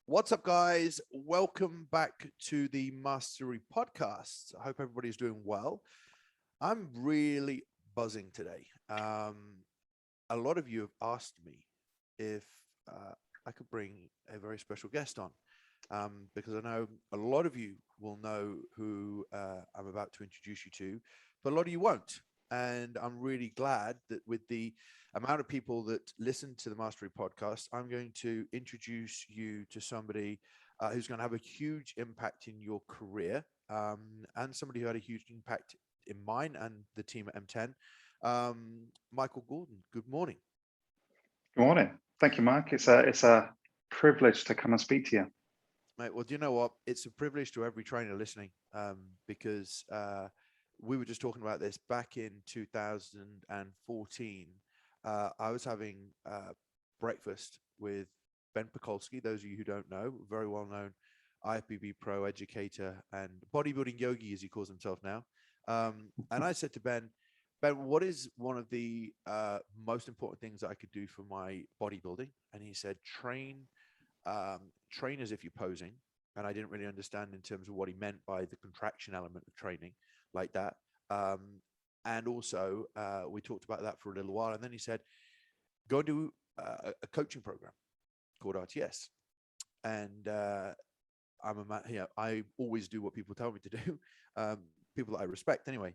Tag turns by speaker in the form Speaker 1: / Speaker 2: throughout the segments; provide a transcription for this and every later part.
Speaker 1: What's up, guys? Welcome back to the Mastery Podcast. I hope everybody's doing well. I'm really buzzing today. A lot of you have asked me if I could bring a very special guest on, because I know a lot of you will know who I'm about to introduce you to, but a lot of you won't. And I'm really glad that with the amount of people that listen to the Mastery Podcast, I'm going to introduce you to somebody who's going to have a huge impact in your career, and somebody who had a huge impact in mine and the team at M10. Michael Goulden, good morning.
Speaker 2: Good morning. Thank you, Mark. It's a privilege to come and speak to you.
Speaker 1: Mate, well, do you know what? It's a privilege to every trainer listening, because we were just talking about this back in 2014. I was having breakfast with Ben Pekulski. Those of you who don't know, very well known IFBB pro educator and bodybuilding yogi, as he calls himself now. And I said to Ben, what is one of the most important things that I could do for my bodybuilding? And he said, train as if you're posing. And I didn't really understand in terms of what he meant by the contraction element of training like that. And also, we talked about that for a little while. And then he said, go and do a coaching program called RTS. And I always do what people tell me to do, people that I respect anyway.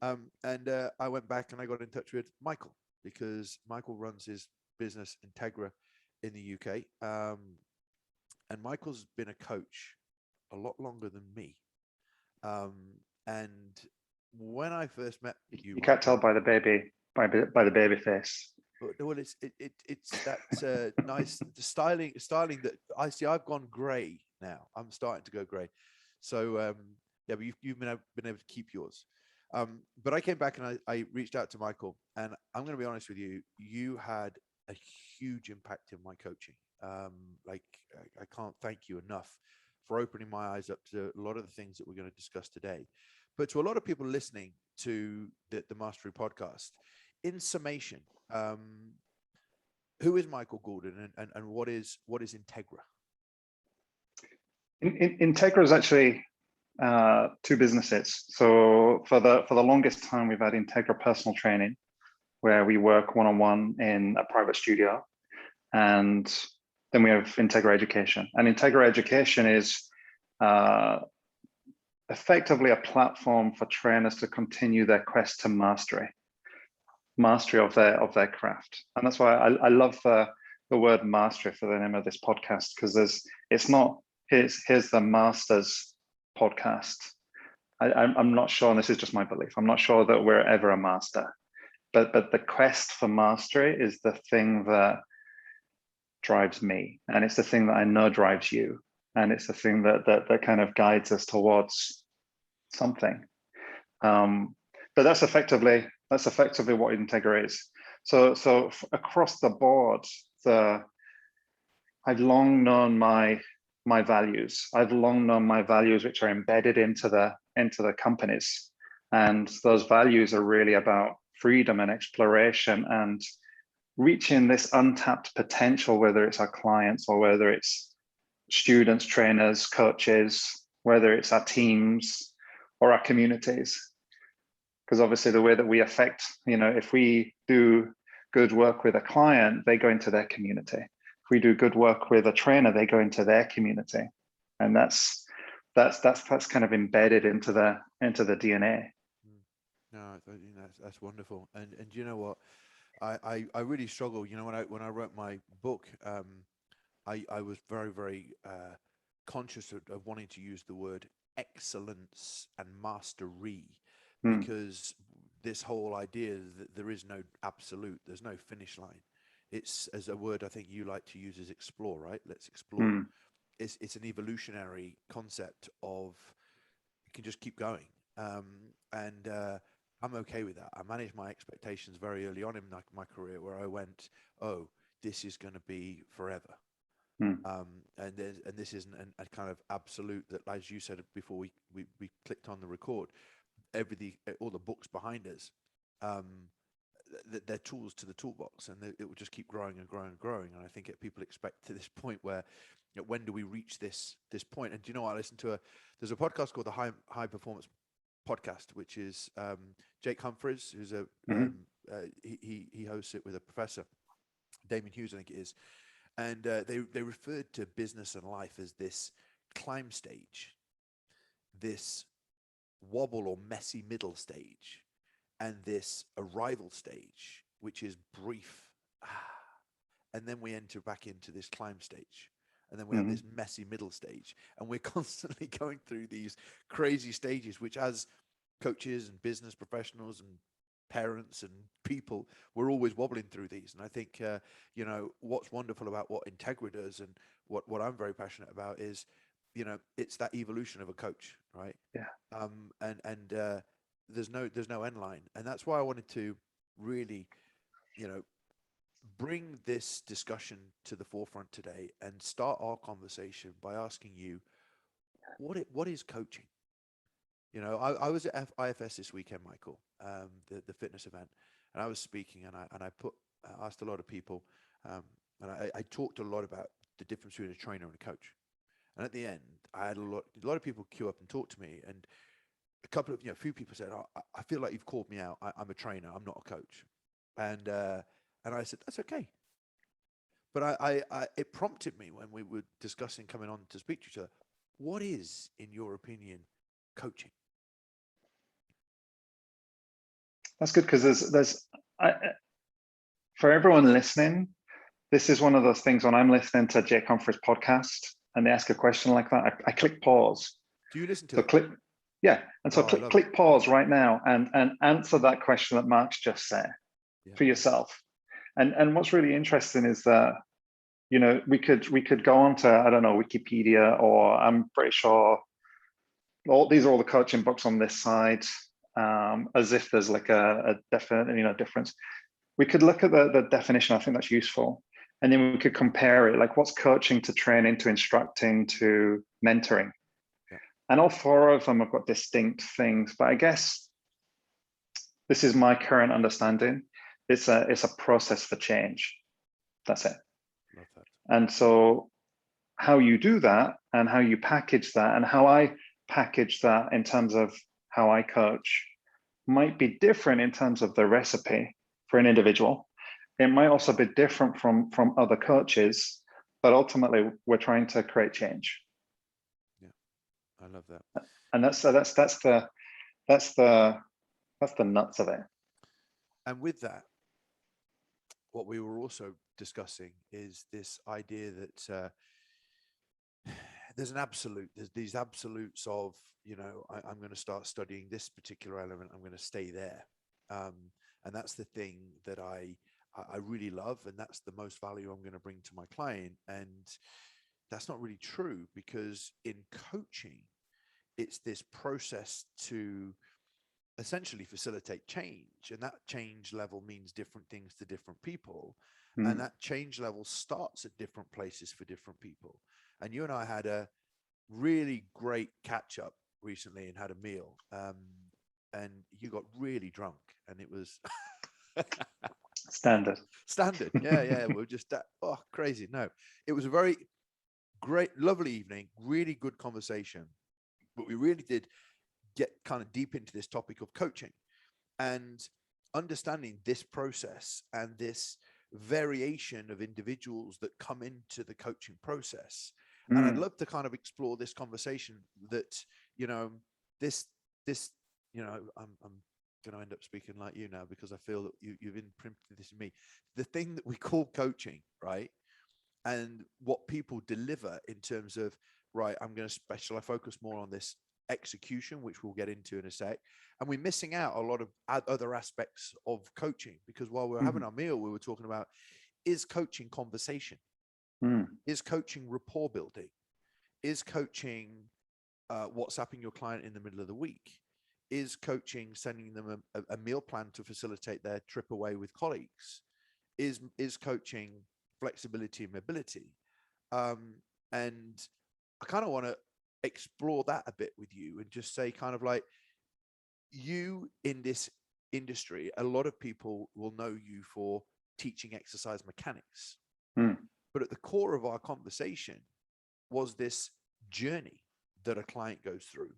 Speaker 1: And I went back and I got in touch with Michael, because Michael runs his business Integra in the UK. And Michael's been a coach a lot longer than me. And when I first met you,
Speaker 2: You can't tell by the baby face.
Speaker 1: well, it's that nice styling that I see. I've gone grey now. I'm starting to go grey. So yeah, but you've been able to keep yours. But I came back and I reached out to Michael, and I'm going to be honest with you. You had a huge impact in my coaching. Like I can't thank you enough for opening my eyes up to a lot of the things that we're going to discuss today. But to a lot of people listening to the Mastery Podcast, in summation, who is Michael Goulden, and what is Integra?
Speaker 2: Integra is actually two businesses. So for the longest time, we've had Integra Personal Training, where we work one-on-one in a private studio, and then we have Integra Education. And Integra Education is effectively a platform for trainers to continue their quest to mastery of their craft. And that's why I love the word mastery for the name of this podcast, because it's not here's the master's podcast. I'm not sure, and this is just my belief, I'm not sure that we're ever a master, but the quest for mastery is the thing that drives me, and it's the thing that I know drives you, and it's the thing that kind of guides us towards something. But that's effectively what Integra is. So across the board, I've long known my values. I've long known my values, which are embedded into the companies, and those values are really about freedom and exploration and reaching this untapped potential, whether it's our clients or whether it's students, trainers, coaches, whether it's our teams or our communities. Because obviously the way that we affect, if we do good work with a client, they go into their community. If we do good work with a trainer, they go into their community. And that's kind of embedded into the DNA.
Speaker 1: No, that's wonderful. And you know what? I really struggle. When I wrote my book, I was very, very conscious of wanting to use the word excellence and mastery, because this whole idea that there is no absolute, there's no finish line. It's, as a word I think you like to use, is explore, right? Let's explore. It's an evolutionary concept of you can just keep going. And I'm okay with that. I managed my expectations very early on in my career, where I went, oh, this is going to be forever. And this isn't a kind of absolute that, as you said before we clicked on the record, all the books behind us, they're tools to the toolbox, and it will just keep growing and growing and growing. And I think people expect to this point where when do we reach this point? And do you know what? I listened to there's a podcast called the High Performance Podcast, which is Jake Humphreys, who's
Speaker 2: Mhm.
Speaker 1: he hosts it with a professor, Damien Hughes, I think it is, and they referred to business and life as this climb stage, this wobble or messy middle stage, and this arrival stage, which is brief, and then we enter back into this climb stage. And then we have this
Speaker 2: Mhm.
Speaker 1: messy middle stage, and we're constantly going through these crazy stages, which, as coaches and business professionals and parents and people, we're always wobbling through these. And I think, what's wonderful about what Integra does, and what I'm very passionate about is, it's that evolution of a coach, right?
Speaker 2: Yeah.
Speaker 1: And there's no end line, and that's why I wanted to really, you know, bring this discussion to the forefront today and start our conversation by asking you what is coaching. I was at IFS this weekend, Michael, the fitness event, and I was speaking, and I asked a lot of people, and I talked a lot about the difference between a trainer and a coach. And at the end, I had a lot of people queue up and talk to me, and a few people said, "Oh, I feel like you've called me out. I'm a trainer. I'm not a coach." And I said, "That's okay." But it prompted me when we were discussing coming on to speak to each other. What is, in your opinion, coaching?
Speaker 2: That's good, because I, for everyone listening, this is one of those things when I'm listening to Jake Humphreys' podcast and they ask a question like that, I click pause.
Speaker 1: Do you listen to
Speaker 2: So
Speaker 1: it?
Speaker 2: click, yeah, and so
Speaker 1: Oh, I love it.
Speaker 2: click pause right now and answer that question that Mark's just said
Speaker 1: Yeah,
Speaker 2: for yourself. And what's really interesting is that, we could go on to, I don't know, Wikipedia, or I'm pretty sure these are all the coaching books on this side, as if there's like a definite difference. We could look at the definition. I think that's useful. And then we could compare it, like what's coaching to training to instructing to mentoring.
Speaker 1: yeah,
Speaker 2: And all four of them have got distinct things. But I guess this is my current understanding. It's a process for change. That's it.
Speaker 1: love that.
Speaker 2: And so how you do that and how you package that and how I package that in terms of how I coach might be different in terms of the recipe for an individual. It might also be different from other coaches, but ultimately we're trying to create change.
Speaker 1: Yeah, I love that.
Speaker 2: And that's the nuts of it.
Speaker 1: And with that, what we were also discussing is this idea that there's these absolutes of, I'm going to start studying this particular element, I'm going to stay there, um, and that's the thing that I really love, and that's the most value I'm going to bring to my client. And that's not really true, because in coaching, it's this process to essentially facilitate change, and that change level means different things to different people, and
Speaker 2: Mm.
Speaker 1: that change level starts at different places for different people. And you and I had a really great catch up recently and had a meal, and you got really drunk, and it was
Speaker 2: Standard.
Speaker 1: standard. Yeah, we are just crazy. No, it was a very great, lovely evening, really good conversation, but we really did get kind of deep into this topic of coaching and understanding this process and this variation of individuals that come into the coaching process. And I'd
Speaker 2: Mm.
Speaker 1: love to kind of explore this conversation that, you know, this, I'm going to end up speaking like you now, because I feel that you've imprinted this in me. The thing that we call coaching, right? And what people deliver in terms of, right, I'm going to focus more on this execution, which we'll get into in a sec. And we're missing out a lot of other aspects of coaching, because while we were having
Speaker 2: Mm.
Speaker 1: our meal, we were talking about, is coaching conversation?
Speaker 2: Mm.
Speaker 1: Is coaching rapport building? Is coaching WhatsApping your client in the middle of the week? Is coaching sending them a meal plan to facilitate their trip away with colleagues? Is coaching flexibility and mobility? And I kind of want to explore that a bit with you and just say, kind of like, you in this industry, a lot of people will know you for teaching exercise mechanics,
Speaker 2: Mm.
Speaker 1: but at the core of our conversation, was this journey that a client goes through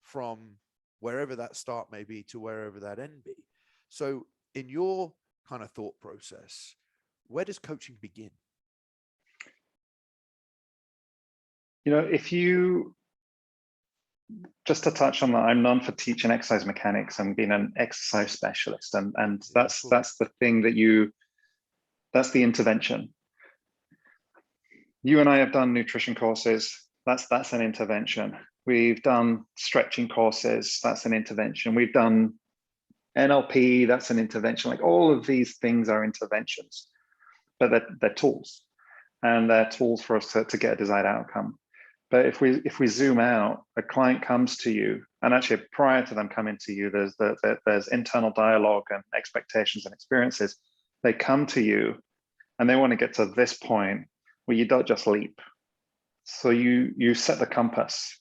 Speaker 1: from wherever that start may be to wherever that end be. So in your kind of thought process, where does coaching begin?
Speaker 2: If you, just to touch on that, I'm known for teaching exercise mechanics and being an exercise specialist, and
Speaker 1: Yeah,
Speaker 2: that's
Speaker 1: cool.
Speaker 2: that's the thing that's the intervention. You and I have done nutrition courses. That's an intervention. We've done stretching courses. That's an intervention. We've done NLP. That's an intervention. Like, all of these things are interventions, but they're tools, and they're tools for us to get a desired outcome. But if we zoom out, a client comes to you, and actually prior to them coming to you, there's internal dialogue and expectations and experiences. They come to you and they want to get to this point where you don't just leap. So you set the compass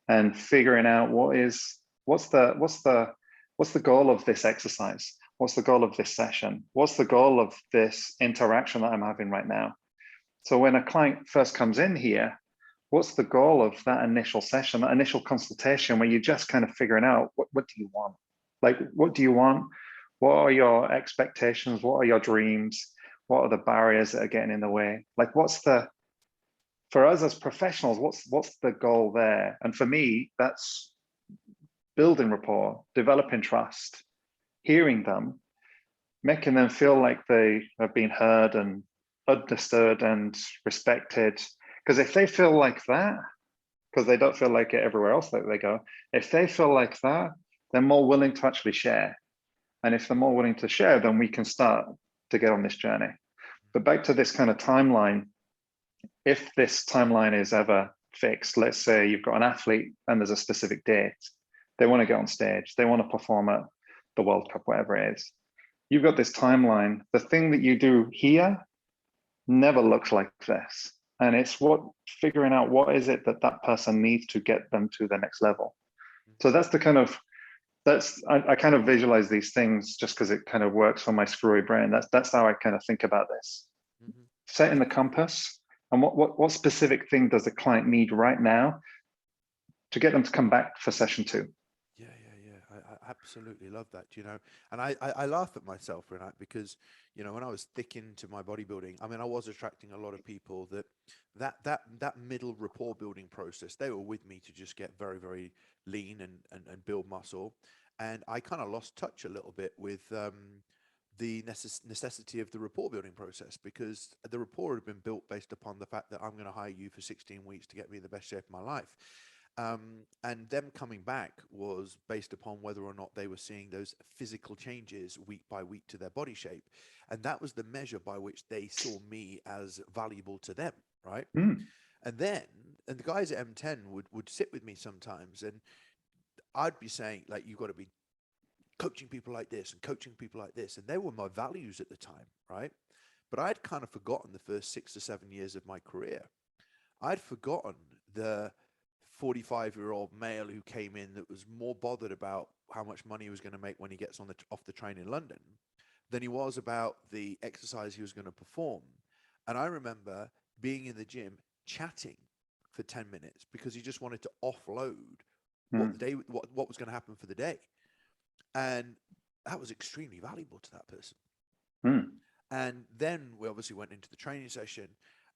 Speaker 2: and figuring out what's the goal of this exercise? What's the goal of this session? What's the goal of this interaction that I'm having right now? So when a client first comes in here, what's the goal of that initial session, that initial consultation, where you're just kind of figuring out what do you want? Like, what do you want? What are your expectations? What are your dreams? What are the barriers that are getting in the way? Like, for us as professionals, what's the goal there? And for me, that's building rapport, developing trust, hearing them, making them feel like they have been heard and understood and respected. Because if they feel like that, because they don't feel like it everywhere else that they go, if they feel like that, they're more willing to actually share. And if they're more willing to share, then we can start to get on this journey. But back to this kind of timeline, if this timeline is ever fixed, let's say you've got an athlete and there's a specific date, they want to get on stage, they want to perform at the World Cup, whatever it is. You've got this timeline. The thing that you do here never looks like this. And it's figuring out what is it that person needs to get them to the next level. So that's I kind of visualize these things just because it kind of works for my screwy brain. That's how I kind of think about this.
Speaker 1: Mm-hmm.
Speaker 2: Setting the compass, and what specific thing does the client need right now to get them to come back for session 2?
Speaker 1: Yeah, yeah, yeah. I absolutely love that, And I laugh at myself, Renat, because, when I was thick into my bodybuilding, I mean, I was attracting a lot of people that middle rapport building process. They were with me to just get very, very lean and build muscle. And I kind of lost touch a little bit with the necessity of the rapport building process, because the rapport had been built based upon the fact that I'm going to hire you for 16 weeks to get me in the best shape of my life. And them coming back was based upon whether or not they were seeing those physical changes week by week to their body shape. And that was the measure by which they saw me as valuable to them, right? And the guys at M10 would sit with me sometimes, and I'd be saying, like, you've got to be coaching people like this and coaching people like this. And they were my values at the time, right? But I'd kind of forgotten the first 6 or 7 years of my career. I'd forgotten the 45-year-old male who came in that was more bothered about how much money he was going to make when he gets off the train in London than he was about the exercise he was going to perform. And I remember being in the gym chatting for 10 minutes because he just wanted to offload what was going to happen for the day. And that was extremely valuable to that person. And then we obviously went into the training session,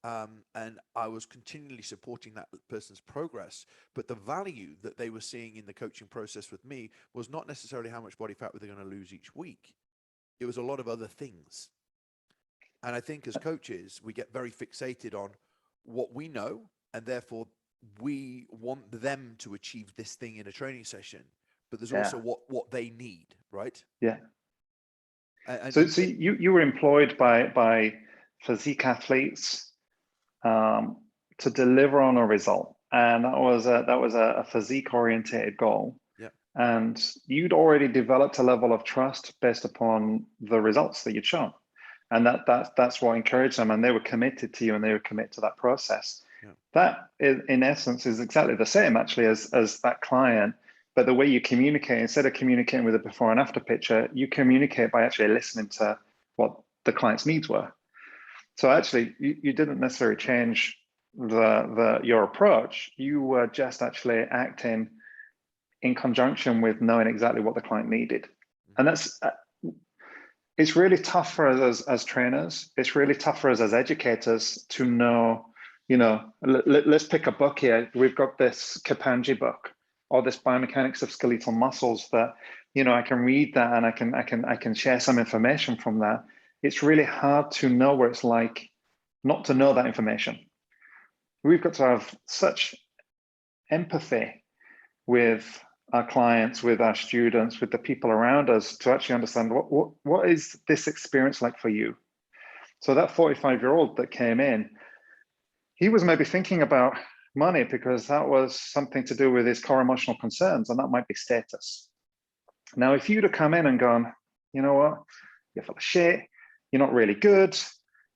Speaker 1: and I was continually supporting that person's progress. But the value that they were seeing in the coaching process with me was not necessarily how much body fat were they going to lose each week. It was a lot of other things. And I think as coaches, we get very fixated on what we know, and therefore we want them to achieve this thing in a training session. But there's also what they need, right?
Speaker 2: Yeah.
Speaker 1: And
Speaker 2: so you were employed by physique athletes to deliver on a result, and that was a physique orientated goal.
Speaker 1: Yeah.
Speaker 2: And you'd already developed a level of trust based upon the results that you'd shown, and that's what encouraged them, and they were committed to you, and they were committed to that process.
Speaker 1: Yeah.
Speaker 2: That in essence is exactly the same actually as that client. But the way you communicate, instead of communicating with a before and after picture, you communicate by actually listening to what the client's needs were. So actually, you didn't necessarily change your approach, you were just actually acting in conjunction with knowing exactly what the client needed. And that's it's really tough for us as trainers. It's really tough for us as educators to know, let's pick a book here. We've got this Kapanji book or this biomechanics of skeletal muscles that, I can read that and I can share some information from that. It's really hard to know what it's like not to know that information. We've got to have such empathy with our clients, with our students, with the people around us to actually understand what is this experience like for you. So that 45-year-old that came in, he was maybe thinking about money because that was something to do with his core emotional concerns, and that might be status. Now, if you'd have come in and gone, you know what, you're full of shit, you're not really good,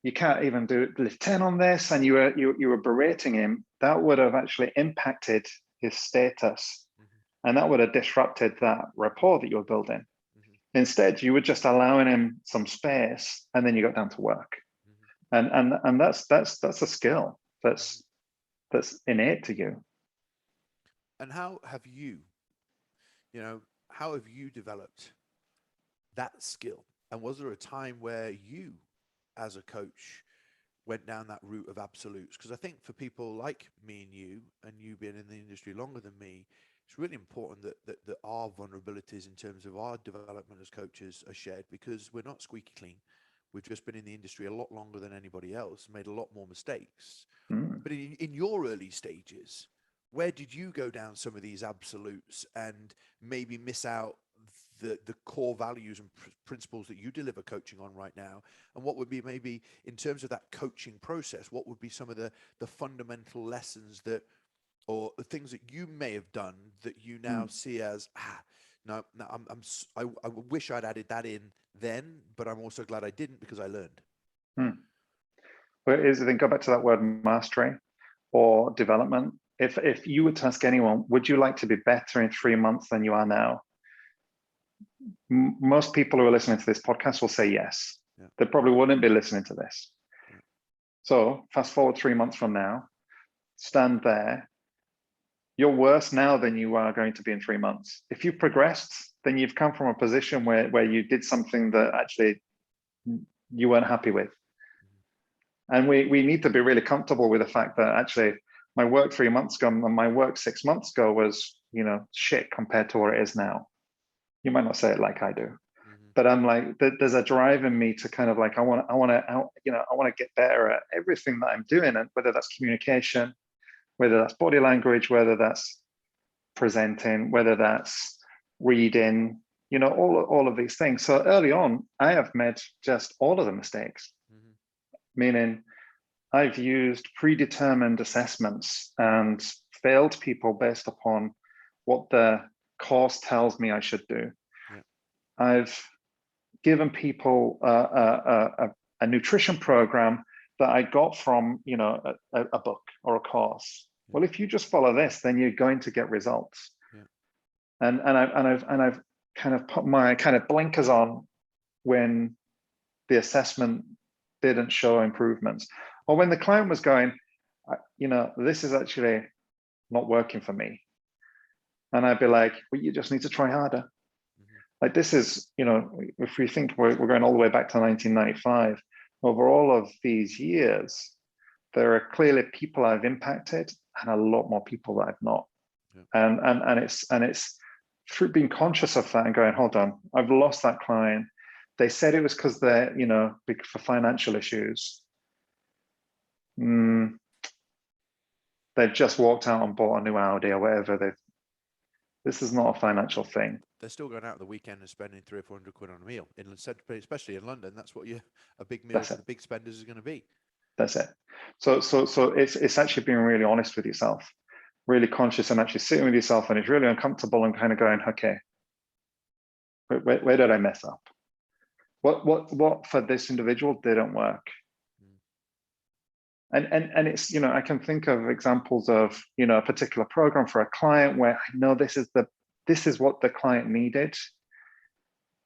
Speaker 2: you can't even lift 10 on this, and you were berating him, that would have actually impacted his status. And that would have disrupted that rapport that you were building. Instead, you were just allowing him some space, and then you got down to work. And that's a skill that's innate to you.
Speaker 1: And how have you developed that skill? And was there a time where you, as a coach, went down that route of absolutes? Because I think for people like me and you being in the industry longer than me, it's really important that our vulnerabilities in terms of our development as coaches are shared, because we're not squeaky clean. We've just been in the industry a lot longer than anybody else, made a lot more mistakes. But in your early stages, where did you go down some of these absolutes and maybe miss out the core values and principles that you deliver coaching on right now? And what would be, maybe in terms of that coaching process, what would be some of the fundamental lessons or things that you may have done that you now see as, no, I wish I'd added that in then, but I'm also glad I didn't because I learned.
Speaker 2: Well, then go back to that word mastery or development. If you were to ask anyone, would you like to be better in 3 months than you are now? Most people who are listening to this podcast will say yes. Yeah. They probably wouldn't be listening to this. Yeah. So fast forward 3 months from now, stand there. You're worse now than you are going to be in 3 months. If you've progressed, then you've come from a position where you did something that actually you weren't happy with. And we need to be really comfortable with the fact that actually my work 3 months ago and my work 6 months ago was, shit compared to what it is now. You might not say it like I do, but I'm like, there's a drive in me to kind of like, I want to get better at everything that I'm doing, and whether that's communication, whether that's body language, whether that's presenting, whether that's reading, all of these things. So early on, I have made just all of the mistakes, meaning I've used predetermined assessments and failed people based upon what the course tells me I should do. Yeah. I've given people a nutrition program that I got from a book or a course. Yeah. Well, if you just follow this, then you're going to get results. Yeah. And I've kind of put my kind of blinkers on when the assessment didn't show improvements, or when the client was going, this is actually not working for me. And I'd be like, well, you just need to try harder. Like, this is, if we think we're going all the way back to 1995, over all of these years, there are clearly people I've impacted and a lot more people that I've not. Yeah. And it's through being conscious of that and going, hold on, I've lost that client. They said it was because they're, for financial issues. They've just walked out and bought a new Audi or whatever. This is not a financial thing.
Speaker 1: They're still going out the weekend and spending 300 or 400 quid on a meal, especially in London. That's what a big meal for the big spenders is going to be.
Speaker 2: That's it. So it's actually being really honest with yourself, really conscious, and actually sitting with yourself, and it's really uncomfortable and kind of going, okay, where did I mess up? What for this individual didn't work? And it's, I can think of examples of, a particular program for a client where I know this is what the client needed.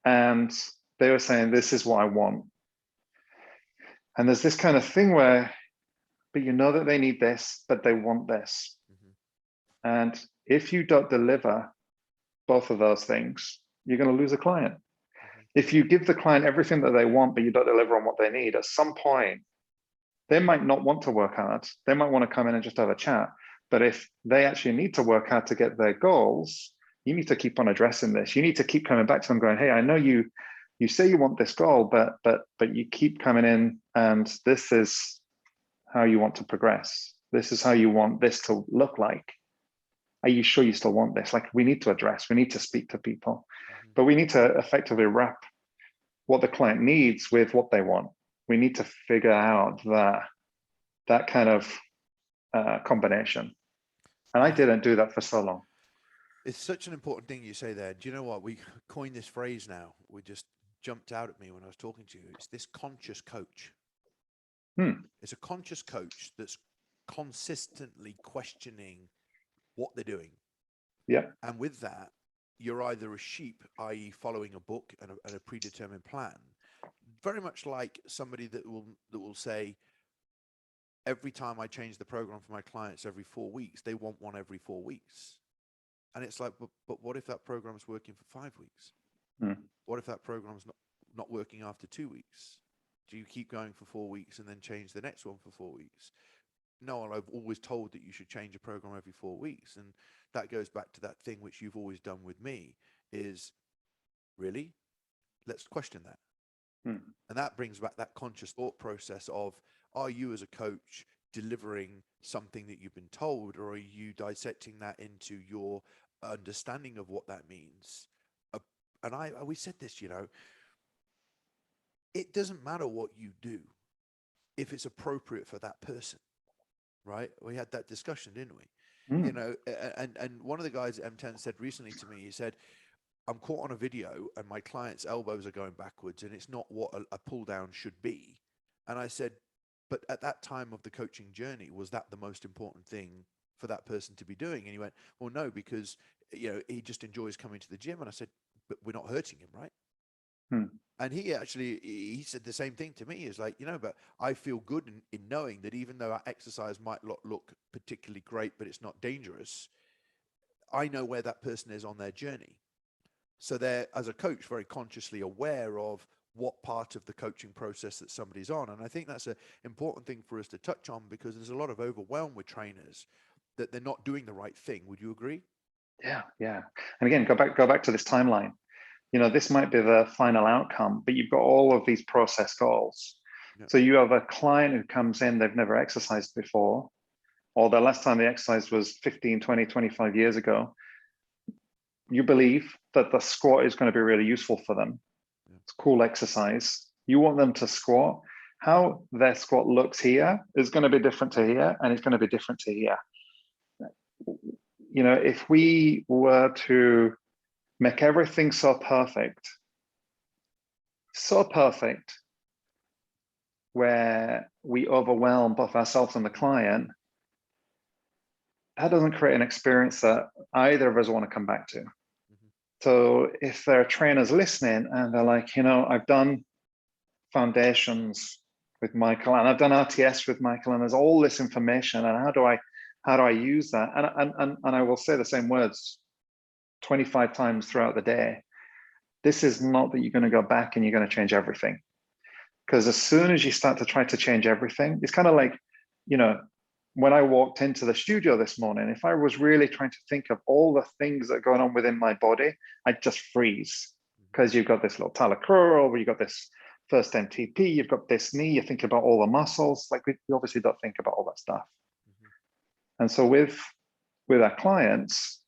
Speaker 2: And they were saying, this is what I want. And there's this kind of thing where but you know that they need this, but they want this.
Speaker 1: Mm-hmm.
Speaker 2: And if you don't deliver both of those things, you're going to lose a client.
Speaker 1: Mm-hmm.
Speaker 2: If you give the client everything that they want, but you don't deliver on what they need, at some point, they might not want to work hard. They might want to come in and just have a chat. But if they actually need to work hard to get their goals, you need to keep on addressing this. You need to keep coming back to them going, hey, I know you say you want this goal, but you keep coming in and this is how you want to progress. This is how you want this to look like. Are you sure you still want this? Like, we need to address, we need to speak to people,
Speaker 1: Mm-hmm.
Speaker 2: but we need to effectively wrap what the client needs with what they want. We need to figure out that kind of combination. And I didn't do that for so long.
Speaker 1: It's such an important thing you say there. Do you know what? We coined this phrase now. We just jumped out at me when I was talking to you. It's this conscious coach. It's a conscious coach that's consistently questioning what they're doing.
Speaker 2: Yeah.
Speaker 1: And with that, you're either a sheep, i.e. following a book and a predetermined plan, very much like somebody that will say, every time I change the program for my clients every 4 weeks, they want one every 4 weeks. And it's like, but what if that program's working for 5 weeks? What if that program's not working after 2 weeks? Do you keep going for 4 weeks and then change the next one for 4 weeks? No, I've always told that you should change a program every 4 weeks. And that goes back to that thing which you've always done with me is, really? Let's question that. And that brings back that conscious thought process of, are you as a coach delivering something that you've been told, or are you dissecting that into your understanding of what that means? And we said this, it doesn't matter what you do if it's appropriate for that person, right? We had that discussion, didn't we? And one of the guys at M10 said recently to me, he said, I'm caught on a video and my client's elbows are going backwards and it's not what a pull down should be. And I said, but at that time of the coaching journey, was that the most important thing for that person to be doing? And he went, well, no, because, he just enjoys coming to the gym. And I said, but we're not hurting him, right? And he said the same thing to me. Is like, but I feel good in knowing that even though our exercise might not look particularly great, but it's not dangerous, I know where that person is on their journey. So they're, as a coach, very consciously aware of what part of the coaching process that somebody's on. And I think that's an important thing for us to touch on, because there's a lot of overwhelm with trainers that they're not doing the right thing. Would you agree?
Speaker 2: Yeah. And again, go back to this timeline. This might be the final outcome, but you've got all of these process goals.
Speaker 1: Yep.
Speaker 2: So you have a client who comes in, they've never exercised before, or the last time they exercised was 15, 20, 25 years ago. You believe that the squat is going to be really useful for them. It's a cool exercise. You want them to squat. How their squat looks here is going to be different to here, and it's going to be different to here. If we were to make everything so perfect, where we overwhelm both ourselves and the client, that doesn't create an experience that either of us want to come back to. So if there are trainers listening and they're like, I've done foundations with Michael and I've done RTS with Michael, and there's all this information, and how do I use that? And I will say the same words 25 times throughout the day. This is not that you're going to go back and you're going to change everything. Because as soon as you start to try to change everything, it's kind of like, when I walked into the studio this morning, if I was really trying to think of all the things that are going on within my body, I'd just freeze. Because you've got this little talus curl, you've got this first MTP, you've got this knee, you think about all the muscles. Like, we obviously don't think about all that stuff. And so with our clients,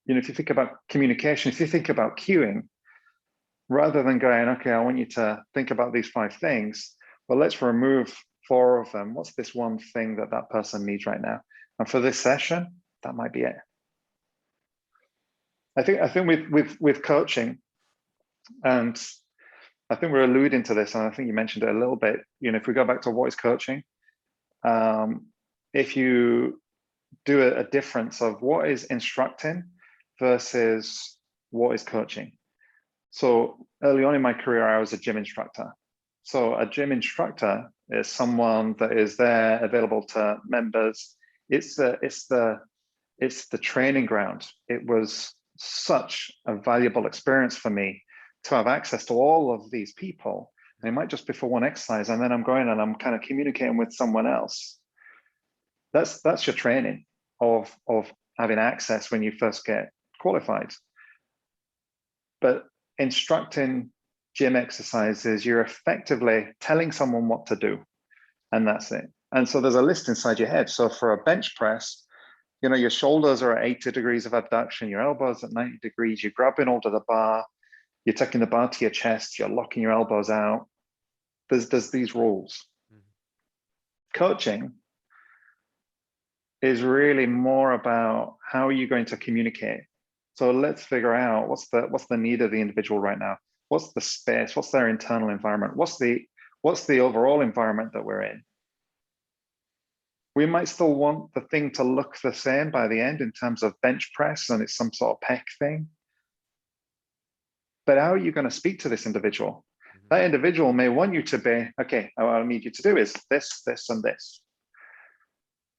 Speaker 2: if you think about communication, if you think about cueing, rather than going, okay, I want you to think about these 5 things, well, let's remove 4 of them. What's this one thing that person needs right now? And for this session, that might be it. I think with coaching, and I think we're alluding to this, and I think you mentioned it a little bit, if we go back to what is coaching, if you do a difference of what is instructing versus what is coaching. So early on in my career, I was a gym instructor. So a gym instructor It's someone that is there available to members. It's the training ground. It was such a valuable experience for me to have access to all of these people. And it might just be for one exercise, and then I'm going and I'm kind of communicating with someone else. That's your training of having access when you first get qualified. But instructing gym exercises, you're effectively telling someone what to do, and that's it. And so there's a list inside your head. So for a bench press, you know, your shoulders are at 80 degrees of abduction, your elbows at 90 degrees, you're grabbing onto the bar, you're taking the bar to your chest, you're locking your elbows out. There's these rules. Mm-hmm. Coaching is really more about how are you going to communicate. So let's figure out what's the need of the individual right now. What's the space? What's their internal environment? What's the overall environment that we're in? We might still want the thing to look the same by the end in terms of bench press and it's some sort of pec thing. But how are you going to speak to this individual? Mm-hmm. That individual may want you to be, okay, what I need you to do is this, this, and this.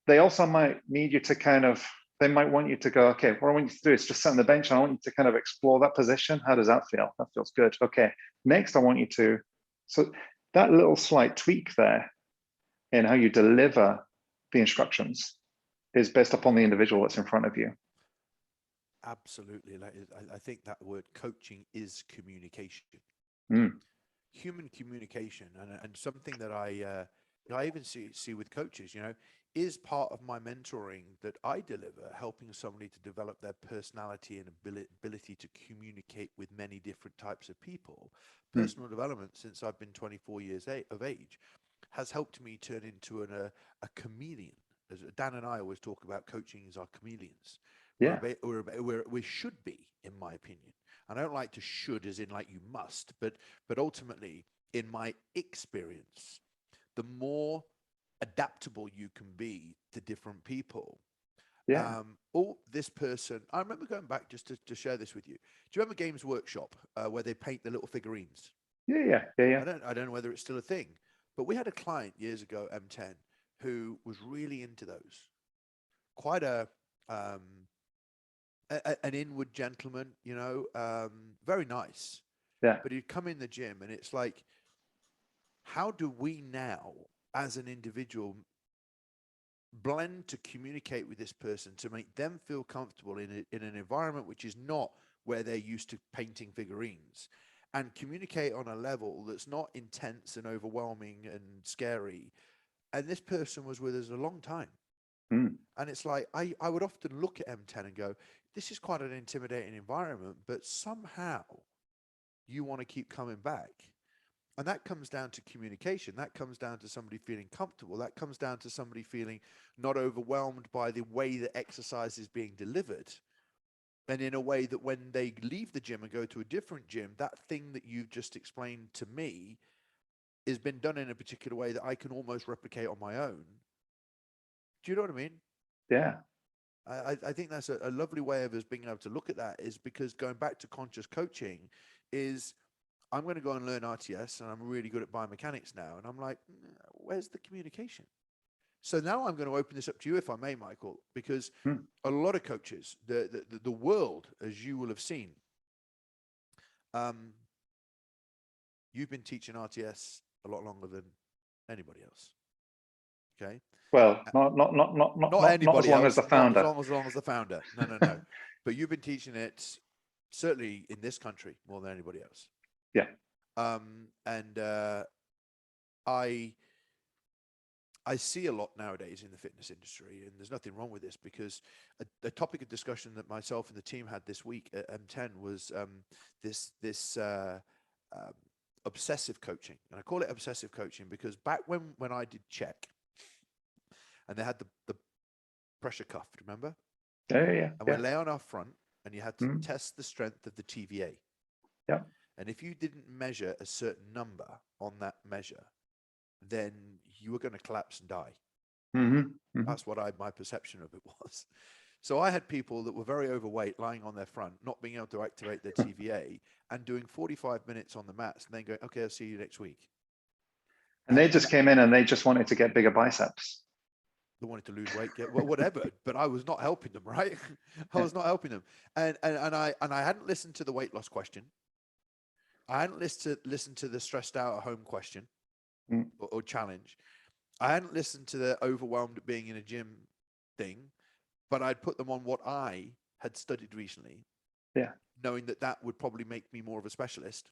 Speaker 2: They also might need you to they might want you to go, okay, what I want you to do is just sit on the bench and I want you to kind of explore that position. How does that feel? That feels good. Okay, next I want you to, so that little slight tweak there in how you deliver the instructions is based upon the individual that's in front of you.
Speaker 1: Absolutely. I think that word coaching is communication. Human communication, and something that I even see with coaches, is part of my mentoring that I deliver, helping somebody to develop their personality and ability to communicate with many different types of people. Personal development, since I've been 24 years of age, has helped me turn into a chameleon. As Dan and I always talk about coaching as our chameleons.
Speaker 2: Yeah.
Speaker 1: We should be, in my opinion. And I don't like to should as in like you must, but ultimately, in my experience, the more adaptable you can be to different people.
Speaker 2: Yeah.
Speaker 1: This person, I remember going back just to share this with you. Do you remember Games Workshop where they paint the little figurines?
Speaker 2: Yeah.
Speaker 1: I don't know whether it's still a thing, but we had a client years ago, M10, who was really into those. Quite an inward gentleman, very nice.
Speaker 2: Yeah.
Speaker 1: But he'd come in the gym and it's like, how do we now, as an individual, blend to communicate with this person to make them feel comfortable in an environment which is not where they're used to painting figurines, and communicate on a level that's not intense and overwhelming and scary. And this person was with us a long time. And it's like, I would often look at M10 and go, this is quite an intimidating environment, but somehow you want to keep coming back. And that comes down to communication. That comes down to somebody feeling comfortable. That comes down to somebody feeling not overwhelmed by the way that exercise is being delivered. And in a way that when they leave the gym and go to a different gym, that thing that you've just explained to me has been done in a particular way that I can almost replicate on my own. Do you know what I mean?
Speaker 2: Yeah.
Speaker 1: I think that's a lovely way of us being able to look at that, is because going back to conscious coaching is, I'm going to go and learn RTS and I'm really good at biomechanics now. And I'm like, where's the communication? So now I'm going to open this up to you, if I may, Michael, because a lot of coaches, the world, as you will have seen, you've been teaching RTS a lot longer than anybody else. Okay.
Speaker 2: Well, not as long as the founder.
Speaker 1: Not as long as the founder. No. But you've been teaching it certainly in this country more than anybody else.
Speaker 2: Yeah.
Speaker 1: And I see a lot nowadays in the fitness industry, and there's nothing wrong with this, because a topic of discussion that myself and the team had this week at M10 was this obsessive coaching. And I call it obsessive coaching because back when I did check, and they had the pressure cuff, remember?
Speaker 2: Yeah.
Speaker 1: And we lay on our front, and you had to test the strength of the TVA.
Speaker 2: Yeah.
Speaker 1: And if you didn't measure a certain number on that measure, then you were going to collapse and die. That's what my perception of it was. So I had people that were very overweight lying on their front, not being able to activate their TVA, and doing 45 minutes on the mats, and then going, okay, I'll see you next week.
Speaker 2: And they just came in and they just wanted to get bigger biceps.
Speaker 1: They wanted to lose weight, get whatever, but I was not helping them, right? I was not helping them, and I hadn't listened to the weight loss question. I hadn't listened to the stressed out at home question or challenge. I hadn't listened to the overwhelmed at being in a gym thing, but I'd put them on what I had studied recently, knowing that that would probably make me more of a specialist,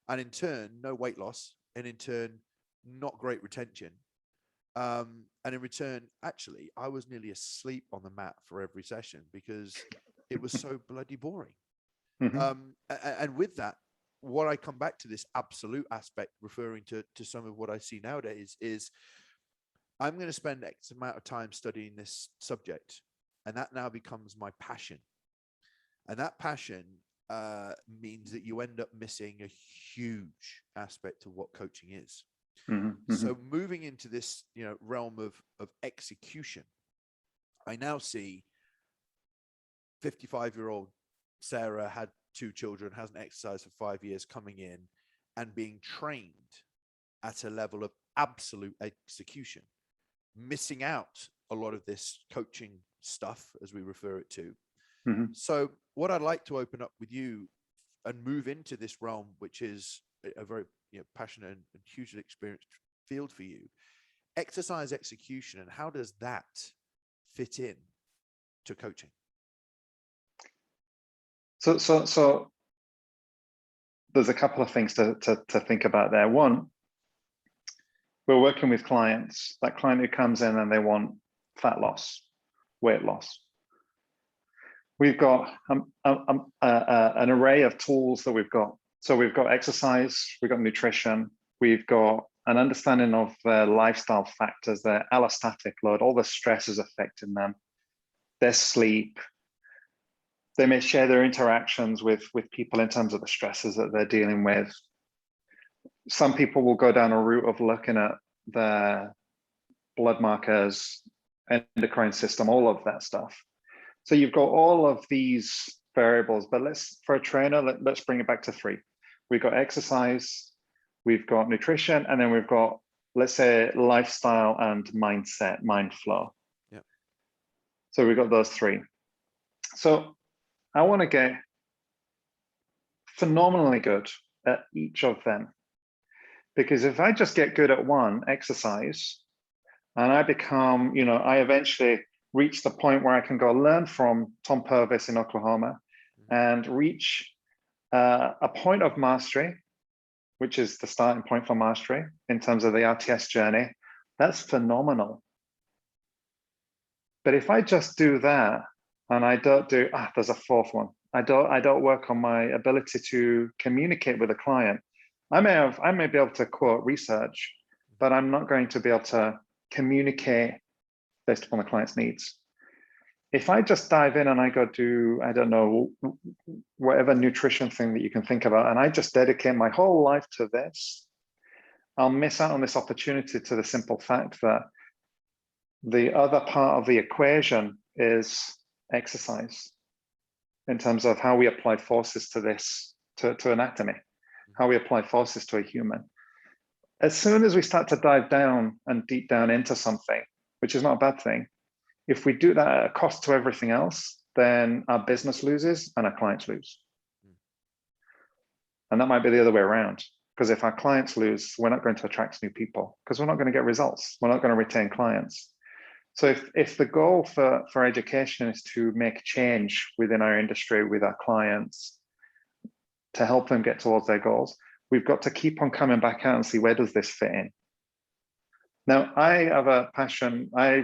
Speaker 1: and in turn, no weight loss, and in turn, not great retention. And in return, actually, I was nearly asleep on the mat for every session because it was so bloody boring. And with that, what I come back to this absolute aspect, referring to some of what I see nowadays, is I'm going to spend X amount of time studying this subject, and that now becomes my passion. And that passion means that you end up missing a huge aspect of what coaching is. So moving into this, realm of execution, I now see 55-year-old Sarah had 2 children, hasn't exercised for 5 years, coming in and being trained at a level of absolute execution, missing out a lot of this coaching stuff, as we refer it to. So what I'd like to open up with you and move into this realm, which is a very passionate and hugely experienced field for you, exercise execution, and how does that fit in to coaching?
Speaker 2: So there's a couple of things to think about there. One, we're working with clients, that client who comes in and they want fat loss, weight loss. We've got an array of tools that we've got. So we've got exercise, we've got nutrition, we've got an understanding of their lifestyle factors, their allostatic load, all the stresses affecting them, their sleep. They may share their interactions with people in terms of the stresses that they're dealing with. Some people will go down a route of looking at their blood markers, endocrine system, all of that stuff. So you've got all of these variables, but for a trainer, let's bring it back to 3. We've got exercise, we've got nutrition, and then we've got, let's say, lifestyle and mindset, mind flow.
Speaker 1: Yeah.
Speaker 2: So we've got those 3. So I want to get phenomenally good at each of them. Because if I just get good at one, exercise, and I become, I eventually reach the point where I can go learn from Tom Purvis in Oklahoma and reach a point of mastery, which is the starting point for mastery in terms of the RTS journey, that's phenomenal. But if I just do that and I don't do, there's a 4th one. I don't work on my ability to communicate with a client. I may be able to quote research, but I'm not going to be able to communicate based upon the client's needs. If I just dive in and I go do, I don't know, whatever nutrition thing that you can think about, and I just dedicate my whole life to this, I'll miss out on this opportunity to the simple fact that the other part of the equation is exercise in terms of how we apply forces to this, to anatomy, how we apply forces to a human. As soon as we start to dive down and deep down into something, which is not a bad thing, if we do that at a cost to everything else, then our business loses and our clients lose. And that might be the other way around, because if our clients lose, we're not going to attract new people because we're not going to get results. We're not going to retain clients. So if the goal for education is to make change within our industry with our clients to help them get towards their goals, we've got to keep on coming back out and see, where does this fit in? Now, I've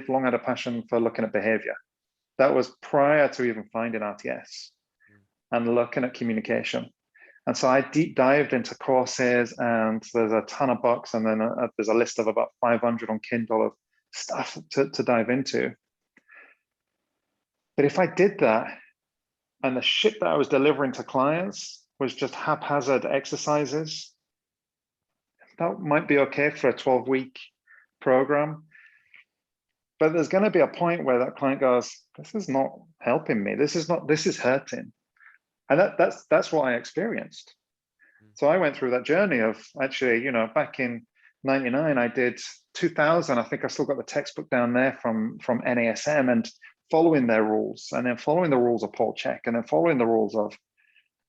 Speaker 2: long had a passion for looking at behavior. That was prior to even finding RTS and looking at communication. And so I deep dived into courses, and there's a ton of books, and then there's a list of about 500 on Kindle of stuff to dive into. But if I did that, and the shit that I was delivering to clients was just haphazard exercises, that might be okay for a 12-week program. But there's going to be a point where that client goes, this is not helping me. This is hurting. And that's what I experienced. So I went through that journey of actually, back in 99, I did 2000. I think I still got the textbook down there from NASM, and following their rules, and then following the rules of Paul Check, and then following the rules of,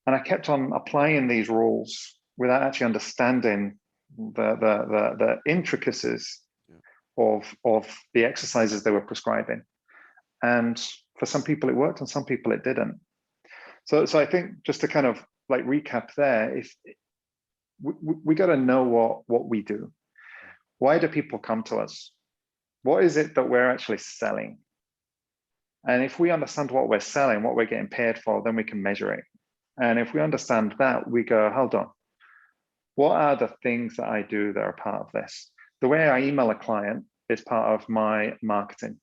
Speaker 2: and I kept on applying these rules without actually understanding the intricacies of the exercises they were prescribing. And for some people it worked, and some people it didn't. So I think, just to kind of like recap there, if we got to know what we do. Why do people come to us? What is it that we're actually selling? And if we understand what we're selling, what we're getting paid for, then we can measure it. And if we understand that, we go, hold on, what are the things that I do that are part of this? The way I email a client is part of my marketing.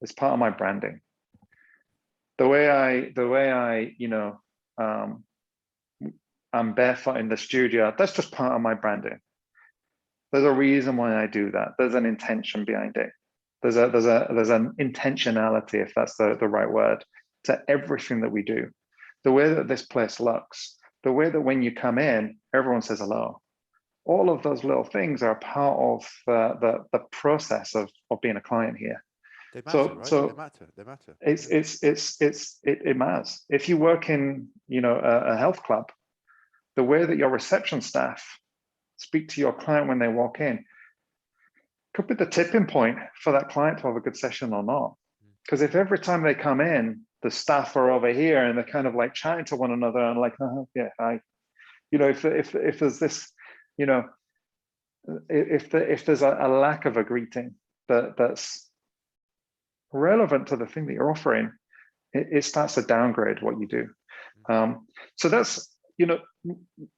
Speaker 2: It's part of my branding. The way I, I'm barefoot in the studio, that's just part of my branding. There's a reason why I do that. There's an intention behind it. There's an intentionality, if that's the right word, to everything that we do. The way that this place looks, the way that when you come in, everyone says hello. All of those little things are part of the process of being a client here.
Speaker 1: They matter, right?
Speaker 2: So
Speaker 1: they matter. They matter.
Speaker 2: It matters. If you work in a health club, the way that your reception staff speak to your client when they walk in could be the tipping point for that client to have a good session or not. Because if every time they come in, the staff are over here and they're kind of like chatting to one another and like, yeah, if there's this, if there's a lack of a greeting that's relevant to the thing that you're offering, it starts to downgrade what you do. So that's,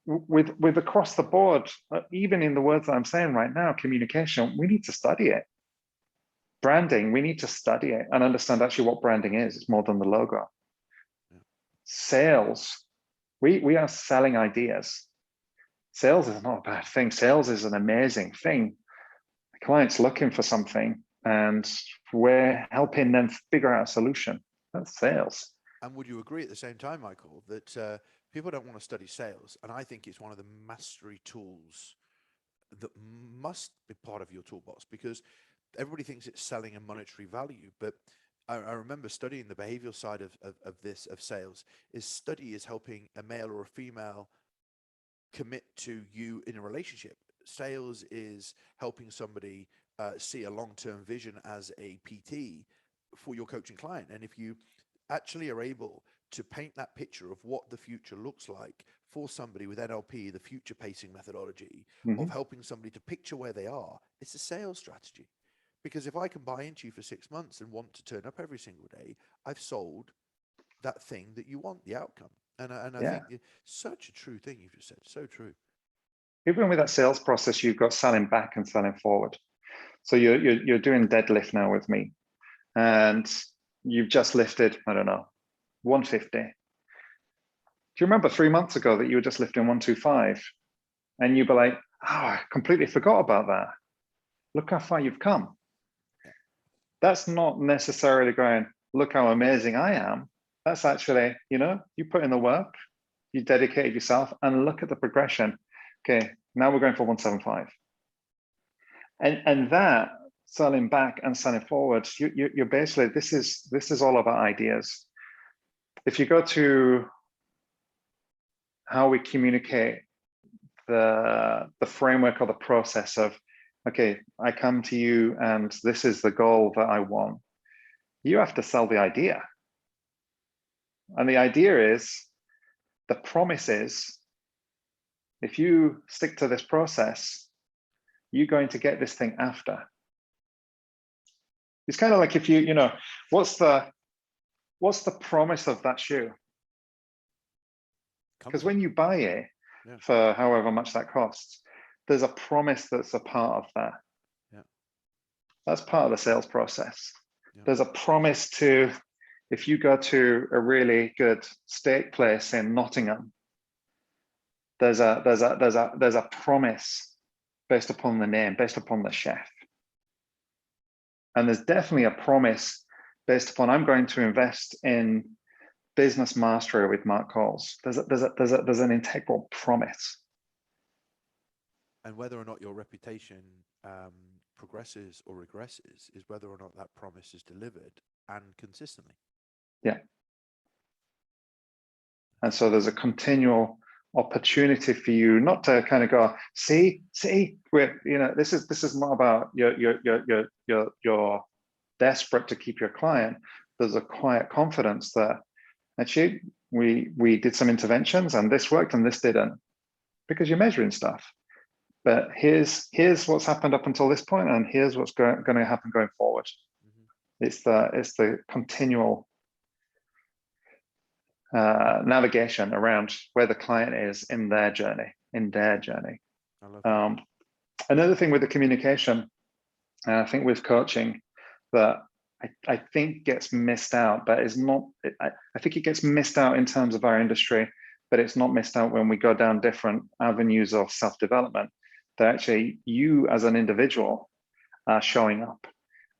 Speaker 2: with across the board, even in the words that I'm saying right now, communication, we need to study it. Branding, we need to study it and understand actually what branding is. It's more than the logo. Sales, we are selling ideas. Sales is not a bad thing. Sales is an amazing thing. The client's looking for something and we're helping them figure out a solution. That's sales.
Speaker 1: And would you agree at the same time, Michael, that people don't want to study sales? And I think it's one of the mastery tools that must be part of your toolbox, because everybody thinks it's selling a monetary value. But I remember studying the behavioral side of sales. Study is helping a male or a female commit to you in a relationship. Sales is helping somebody see a long-term vision as a PT for your coaching client. And if you actually are able to paint that picture of what the future looks like for somebody with NLP, the future pacing methodology, of helping somebody to picture where they are, it's a sales strategy. Because if I can buy into you for 6 months and want to turn up every single day, I've sold that thing that you want, the outcome. And I think it's such a true thing you've just said. So true.
Speaker 2: Even with that sales process, you've got selling back and selling forward. So you're doing deadlift now with me, and you've just lifted, I don't know, 150. Do you remember 3 months ago that you were just lifting 125? And you'd be like, oh, I completely forgot about that. Look how far you've come. That's not necessarily going, look how amazing I am. That's actually, you put in the work, you dedicated yourself, and look at the progression. Okay, now we're going for 175. And that selling back and selling forward, you're basically, this is all about ideas. If you go to how we communicate the framework or the process of, okay, I come to you and this is the goal that I want, you have to sell the idea. And the idea is, the promise is, if you stick to this process, you're going to get this thing after. It's kind of like if what's the promise of that shoe? Because when you buy it for however much that costs, there's a promise that's a part of that. That's part of the sales process. There's a promise to, if you go to a really good steak place in Nottingham, there's a promise based upon the name, based upon the chef. And there's definitely a promise based upon, I'm going to invest in business mastery with Mark Coles. There's an integral promise.
Speaker 1: And whether or not your reputation progresses or regresses is whether or not that promise is delivered and consistently.
Speaker 2: Yeah. And so there's a continual opportunity for you not to kind of go, see, we're, you know, this is not about you're desperate to keep your client. There's a quiet confidence that actually we did some interventions and this worked and this didn't, because you're measuring stuff. But here's what's happened up until this point, and here's what's going to happen going forward. It's the continual navigation around where the client is in their journey.
Speaker 1: I love that.
Speaker 2: Another thing with the communication, and I think with coaching, that I think gets missed out, but is not. I think it gets missed out in terms of our industry, but it's not missed out when we go down different avenues of self-development. That actually you as an individual are showing up,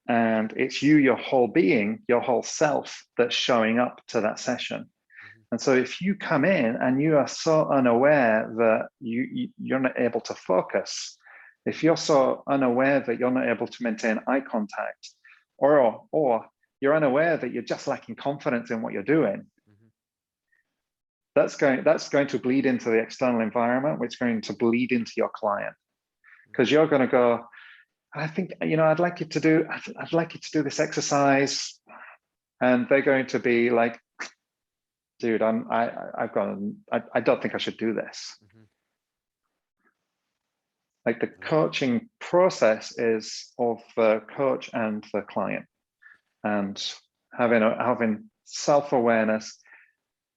Speaker 2: and it's you, your whole being, your whole self, that's showing up to that session. And so if you come in and you are so unaware that you're not able to focus, if you're so unaware that you're not able to maintain eye contact, or you're unaware that you're just lacking confidence in what you're doing, that's going to bleed into the external environment, which is going to bleed into your client. Because you're going to go, I think, you know, I'd like you to do this exercise. And they're going to be like, dude, I don't think I should do this. Like the coaching process is of the coach and the client, and having self-awareness,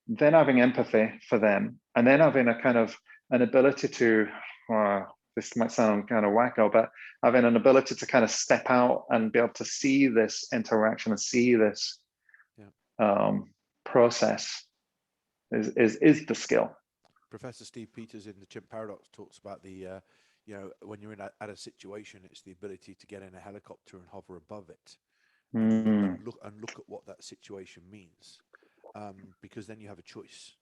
Speaker 2: then having empathy for them, and then having a kind of an ability to, this might sound kind of wacko, but having an ability to kind of step out and be able to see this interaction and see this process is the skill.
Speaker 1: Professor Steve Peters in the Chimp Paradox talks about the, you know, when you're in at a situation, it's the ability to get in a helicopter and hover above it, and look at what that situation means, because then you have a choice.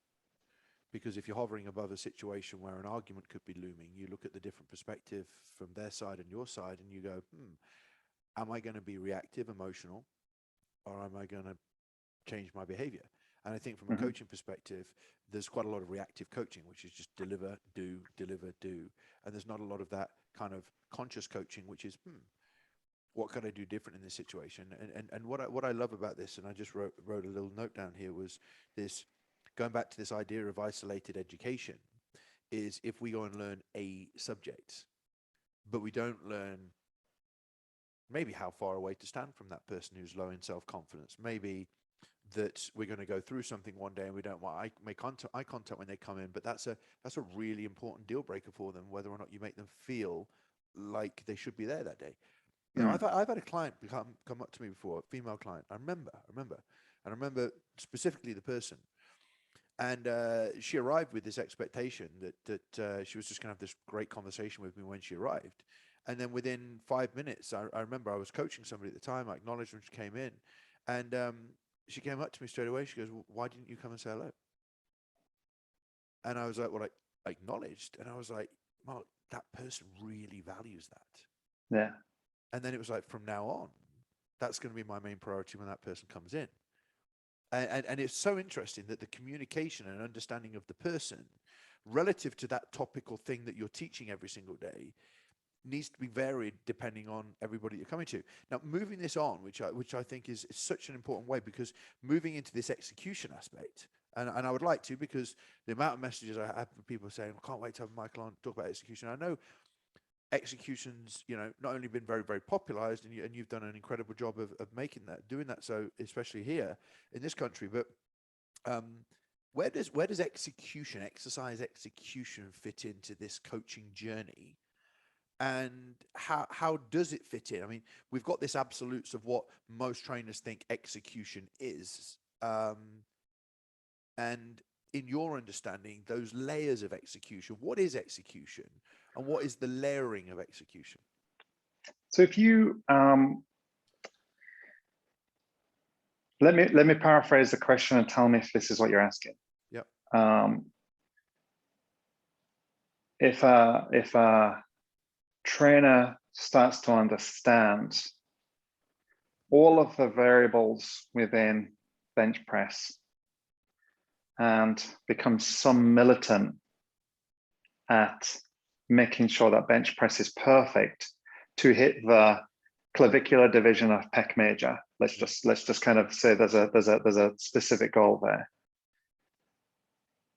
Speaker 1: Because if you're hovering above a situation where an argument could be looming, you look at the different perspective from their side and your side, and you go, am I going to be reactive, emotional, or am I going to change my behavior? And I think from a coaching perspective, there's quite a lot of reactive coaching, which is just deliver, do. And there's not a lot of that kind of conscious coaching, which is, what could I do different in this situation? And what I love about this, and I just wrote a little note down here, was this, going back to this idea of isolated education, is if we go and learn a subject, but we don't learn maybe how far away to stand from that person who's low in self-confidence, maybe that we're going to go through something one day and we don't want eye contact when they come in, but that's a really important deal breaker for them, whether or not you make them feel like they should be there that day. You know, I've had a client come up to me before, a female client. I remember specifically the person, and she arrived with this expectation that she was just going to have this great conversation with me when she arrived. And then within 5 minutes, I remember I was coaching somebody at the time. I acknowledged when she came in, and she came up to me straight away. She goes, well, why didn't you come and say hello? And I was like, well, I acknowledged. And I was like, well, that person really values that.
Speaker 2: Yeah.
Speaker 1: And then it was like, from now on, that's going to be my main priority when that person comes in. And it's so interesting that the communication and understanding of the person relative to that topical thing that you're teaching every single day needs to be varied depending on everybody you're coming to. Now, moving this on, which I think is such an important way, because moving into this execution aspect, and I would like to, because the amount of messages I have from people saying, I can't wait to have Michael on, talk about execution. I know execution's, you know, not only been very, very popularized, and you've done an incredible job of doing that, so especially here in this country, but where does exercise execution fit into this coaching journey? And how does it fit in? I mean, we've got this absolutes of what most trainers think execution is. And in your understanding, those layers of execution, what is execution and what is the layering of execution?
Speaker 2: So if you, let me paraphrase the question and tell me if this is what you're asking.
Speaker 1: Yep.
Speaker 2: If a trainer starts to understand all of the variables within bench press and becomes some militant at making sure that bench press is perfect to hit the clavicular division of pec major. Let's just kind of say there's a specific goal there.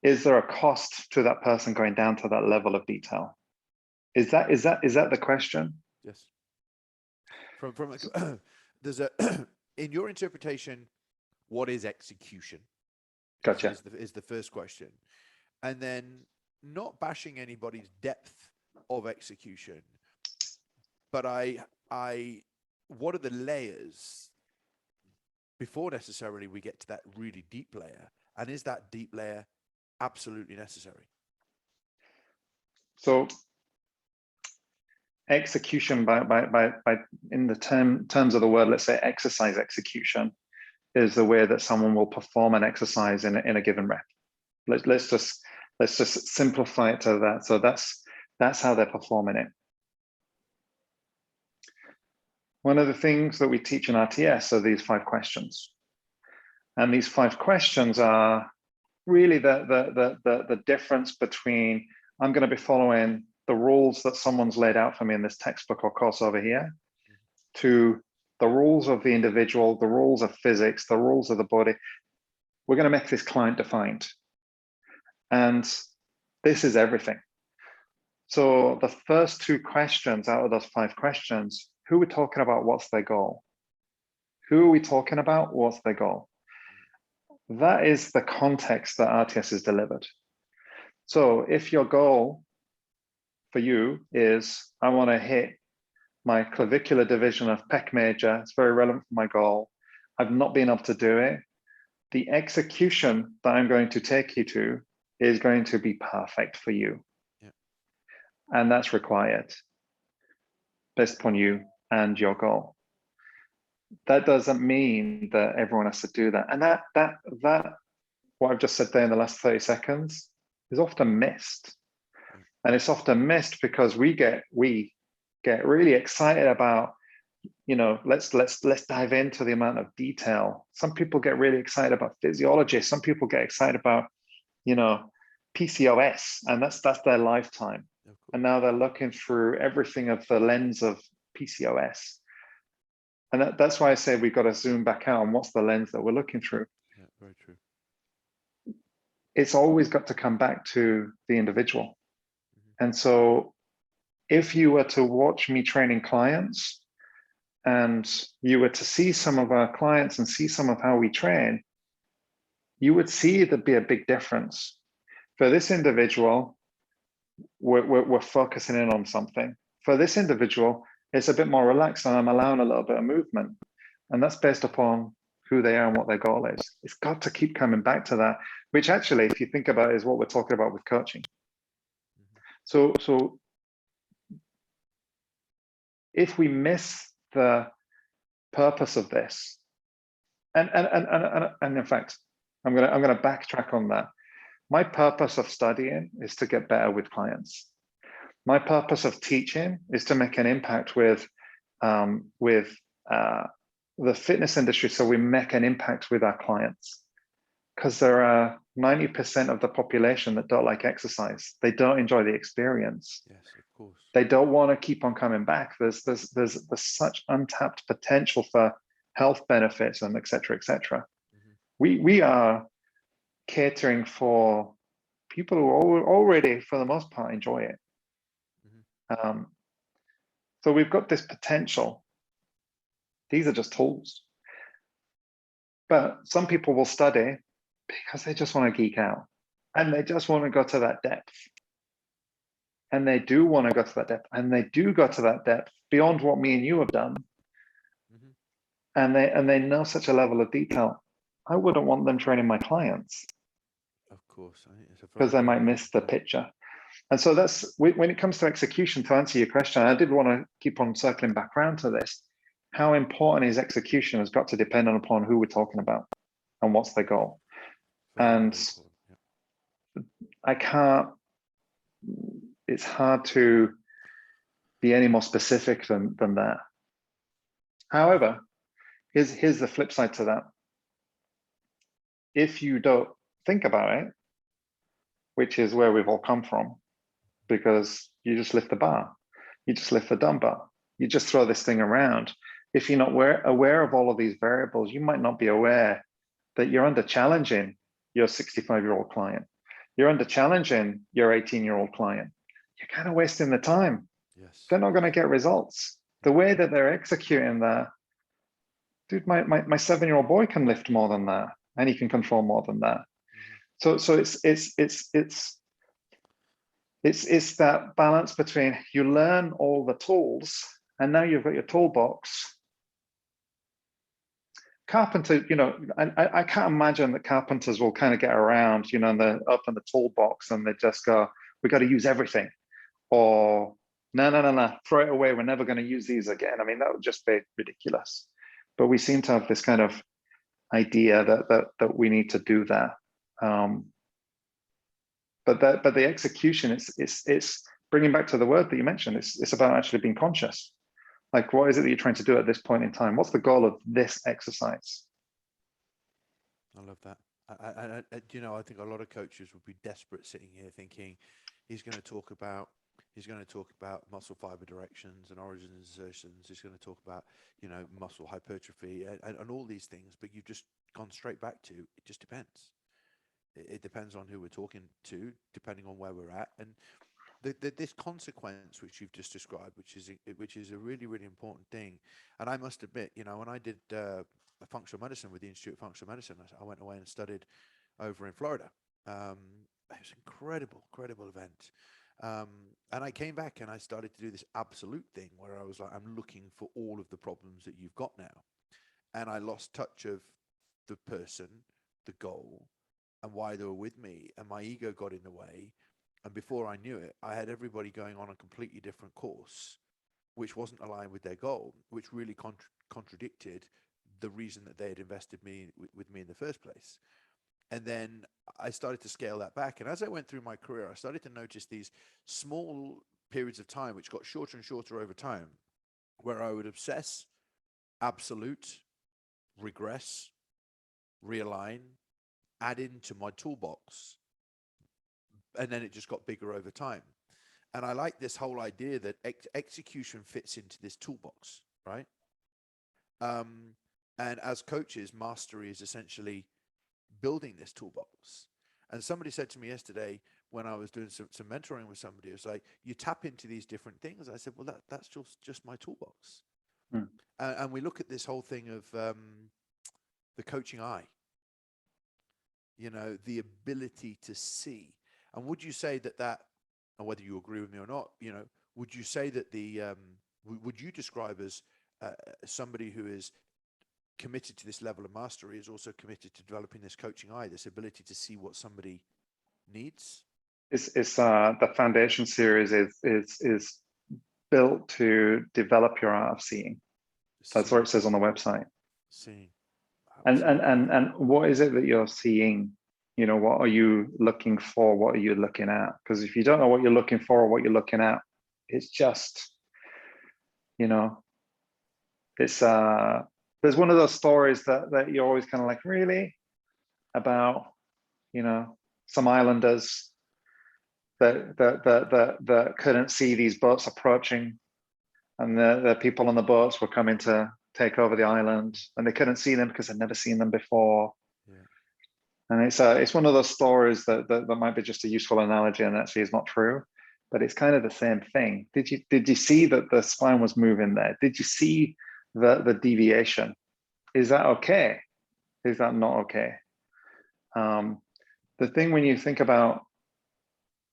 Speaker 2: Is there a cost to that person going down to that level of detail? Is that the question?
Speaker 1: Yes. From there's a in your interpretation, what is execution?
Speaker 2: Gotcha.
Speaker 1: Is the first question, and then not bashing anybody's depth of execution, but what are the layers before necessarily we get to that really deep layer, and is that deep layer absolutely necessary?
Speaker 2: So execution by in the terms of the word, let's say exercise execution, is the way that someone will perform an exercise in a given rep. Let's just simplify it to that. So that's how they're performing it. One of the things that we teach in RTS are these 5 questions. And these 5 questions are really the difference between I'm going to be following the rules that someone's laid out for me in this textbook or course over here, to the rules of the individual, the rules of physics, the rules of the body. We're going to make this client defined. And this is everything. So the first 2 questions out of those 5 questions, who are we talking about? What's their goal? Who are we talking about? What's their goal? That is the context that RTS is delivered. So if your goal for you is, I want to hit my clavicular division of pec major, it's very relevant for my goal. I've not been able to do it. The execution that I'm going to take you to is going to be perfect for you.
Speaker 1: Yeah.
Speaker 2: And that's required based upon you and your goal. That doesn't mean that everyone has to do that. And that what I've just said there in the last 30 seconds is often missed. And it's often missed because we get really excited about, let's dive into the amount of detail. Some people get really excited about physiology. Some people get excited about, PCOS, and that's their lifetime. And now they're looking through everything of the lens of PCOS. And that's why I say we've got to zoom back out on what's the lens that we're looking through.
Speaker 1: Yeah, very true.
Speaker 2: It's always got to come back to the individual. And so if you were to watch me training clients and you were to see some of our clients and see some of how we train, you would see there'd be a big difference. For this individual, we're focusing in on something. For this individual, it's a bit more relaxed and I'm allowing a little bit of movement. And that's based upon who they are and what their goal is. It's got to keep coming back to that, which actually, if you think about it, is what we're talking about with coaching. So if we miss the purpose of this, and in fact, I'm gonna backtrack on that. My purpose of studying is to get better with clients. My purpose of teaching is to make an impact with the fitness industry, so we make an impact with our clients. Because there are 90% of the population that don't like exercise. They don't enjoy the experience.
Speaker 1: Yes, of course.
Speaker 2: They don't want to keep on coming back. There's such untapped potential for health benefits and et cetera, et cetera. We are catering for people who already, for the most part, enjoy it. So we've got this potential. These are just tools. But some people will study because they just want to geek out and they just want to go to that depth. And they do want to go to that depth, and they do go to that depth beyond what me and you have done. And they know such a level of detail. I wouldn't want them training my clients.
Speaker 1: Of course,
Speaker 2: because they might miss the picture. And so that's, when it comes to execution, to answer your question, I did want to keep on circling back around to this. How important is execution has got to depend upon who we're talking about and what's their goal. And I can't, it's hard to be any more specific than that. However, here's the flip side to that. If you don't think about it, which is where we've all come from, because you just lift the bar, you just lift the dumbbell, you just throw this thing around. If you're not aware of all of these variables, you might not be aware that you're under challenging your 65-year-old client. You're under challenging your 18-year-old client. You're kind of wasting the time.
Speaker 1: Yes.
Speaker 2: They're not going to get results. The way that they're executing that, dude, my 7-year-old boy can lift more than that, and he can control more than that. So it's that balance between you learn all the tools, and now you've got your toolbox. Carpenter, I can't imagine that carpenters will kind of get around, and they're up in the toolbox and they just go, we got to use everything. Or no, throw it away. We're never going to use these again. I mean, that would just be ridiculous. But we seem to have this kind of idea that we need to do that. But the execution, it's bringing back to the word that you mentioned. It's about actually being conscious. Like, what is it that you're trying to do at this point in time? What's the goal of this exercise?
Speaker 1: I love that. I think a lot of coaches would be desperate sitting here thinking he's going to talk about muscle fiber directions and origins and insertions. He's going to talk about, muscle hypertrophy and all these things, but you've just gone straight back to, it just depends. It depends on who we're talking to, depending on where we're at. And this consequence which you've just described, which is a really, really important thing. And I must admit, when I did functional medicine with the Institute of Functional Medicine, I went away and studied over in Florida. It was an incredible event. And I came back and I started to do this absolute thing where I was like, I'm looking for all of the problems that you've got now. And I lost touch of the person, the goal, and why they were with me. And my ego got in the way. And before I knew it, I had everybody going on a completely different course, which wasn't aligned with their goal, which really contradicted the reason that they had invested with me in the first place. And then I started to scale that back. And as I went through my career, I started to notice these small periods of time, which got shorter and shorter over time, where I would obsess, absolute, regress, realign, add into my toolbox. And then it just got bigger over time. And I like this whole idea that execution fits into this toolbox, right? And as coaches, mastery is essentially building this toolbox. And somebody said to me yesterday when I was doing some mentoring with somebody, it was like, you tap into these different things. I said, well, that's just my toolbox. And we look at this whole thing of the coaching eye, the ability to see. And would you say that, and whether you agree with me or not, would you say that would you describe as somebody who is committed to this level of mastery is also committed to developing this coaching eye, this ability to see what somebody needs?
Speaker 2: It's the foundation series is built to develop your art of seeing. That's what it says on the website.
Speaker 1: Seeing.
Speaker 2: And what is it that you're seeing? What are you looking for? What are you looking at? Because if you don't know what you're looking for or what you're looking at, it's just, it's there's one of those stories that you're always kind of like, really? About, some islanders that couldn't see these boats approaching, and the people on the boats were coming to take over the island, and they couldn't see them because they'd never seen them before. Yeah. And it's one of those stories that might be just a useful analogy, and actually is not true, but it's kind of the same thing. Did you see that the spine was moving there? Did you see the deviation? Is that okay? Is that not okay? The thing when you think about,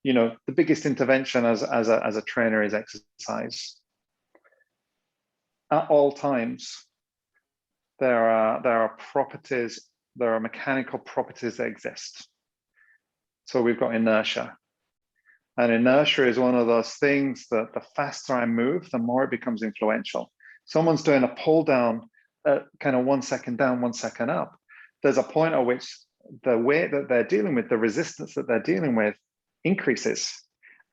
Speaker 2: the biggest intervention as a trainer is exercise. At all times, there are properties, there are mechanical properties that exist. So we've got inertia. And inertia is one of those things that the faster I move, the more it becomes influential. Someone's doing a pull down, kind of 1 second down, 1 second up. There's a point at which the weight that they're dealing with, the resistance that they're dealing with increases.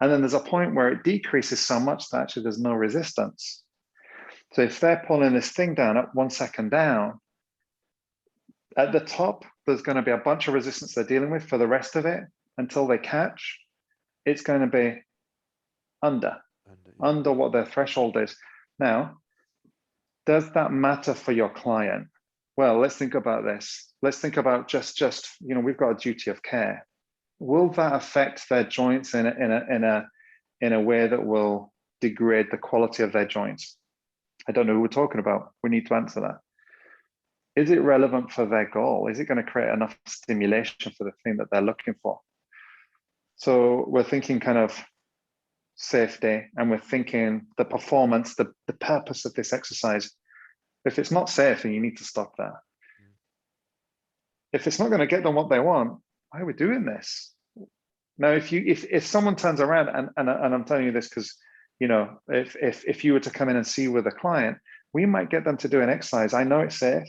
Speaker 2: And then there's a point where it decreases so much that actually there's no resistance. So if they're pulling this thing down at 1 second down, at the top, there's going to be a bunch of resistance they're dealing with for the rest of it until they catch. It's going to be under what their threshold is. Now, does that matter for your client? Well, let's think about this. Let's think about just we've got a duty of care. Will that affect their joints in a way that will degrade the quality of their joints? I don't know who we're talking about. We need to answer that. Is it relevant for their goal? Is it going to create enough stimulation for the thing that they're looking for? So we're thinking kind of safety, and we're thinking the performance, the purpose of this exercise. If it's not safe, then you need to stop that. If it's not going to get them what they want, why are we doing this? Now, if someone turns around, and I'm telling you this because, if you were to come in and see with a client, we might get them to do an exercise. I know it's safe.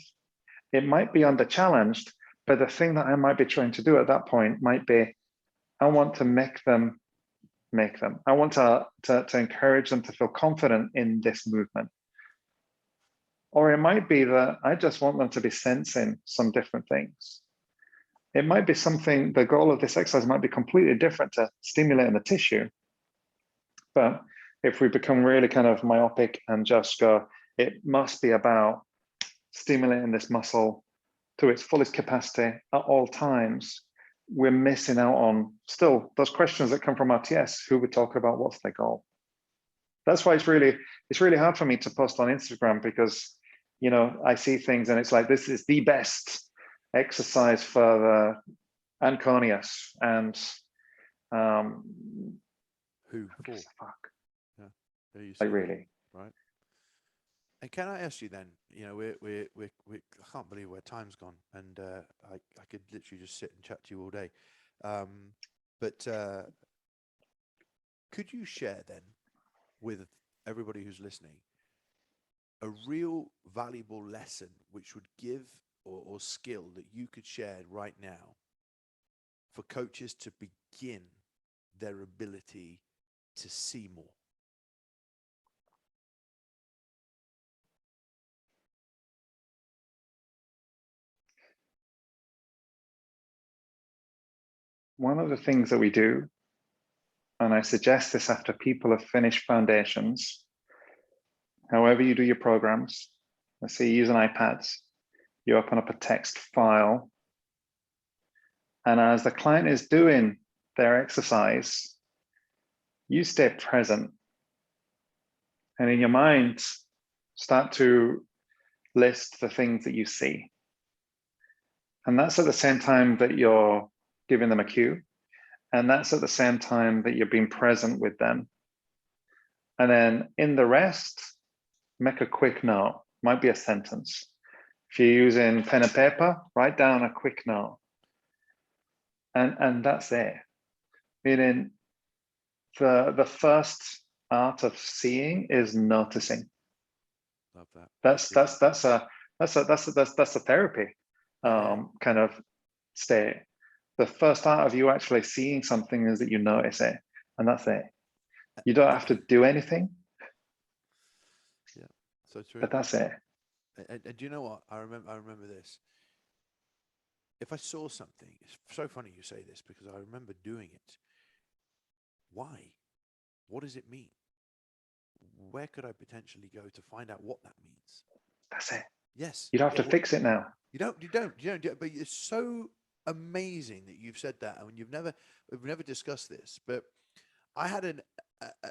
Speaker 2: It might be under challenged, but the thing that I might be trying to do at that point might be, I want to make them. I want to encourage them to feel confident in this movement. Or it might be that I just want them to be sensing some different things. It might be something, the goal of this exercise might be completely different to stimulating the tissue. But if we become really kind of myopic and just go, it must be about stimulating this muscle to its fullest capacity at all times, we're missing out on still those questions that come from RTS, who we talk about, what's their goal. That's why it's really hard for me to post on Instagram, because I see things and it's like, this is the best exercise for the Anconius, and
Speaker 1: who for?
Speaker 2: Fuck.
Speaker 1: Yeah, there you
Speaker 2: like really,
Speaker 1: right. And can I ask you then? We I can't believe where time's gone, and I could literally just sit and chat to you all day. But could you share then with everybody who's listening a real valuable lesson which would give or skill that you could share right now for coaches to begin their ability to see more?
Speaker 2: one of the things that we do, and I suggest this after people have finished foundations, however you do your programs, let's say you use an iPad, you open up a text file, and as the client is doing their exercise, you stay present. And in your mind, start to list the things that you see. And that's at the same time that you're giving them a cue. And that's at the same time that you're being present with them. And then in the rest, make a quick note, might be a sentence. If you're using pen and paper, write down a quick note. And that's it. Meaning the first art of seeing is noticing.
Speaker 1: Love that.
Speaker 2: That's a therapy kind of state. The first art of you actually seeing something is that you notice it, and that's it. You don't have to do anything.
Speaker 1: Yeah, so true.
Speaker 2: But that's it.
Speaker 1: And do you know what? I remember this. If I saw something, it's so funny you say this, because I remember doing it. Why? What does it mean? Where could I potentially go to find out what that means?
Speaker 2: That's it.
Speaker 1: Yes.
Speaker 2: You don't have to fix it now.
Speaker 1: You don't. But it's so amazing that you've said that. I mean, we've never discussed this, but I had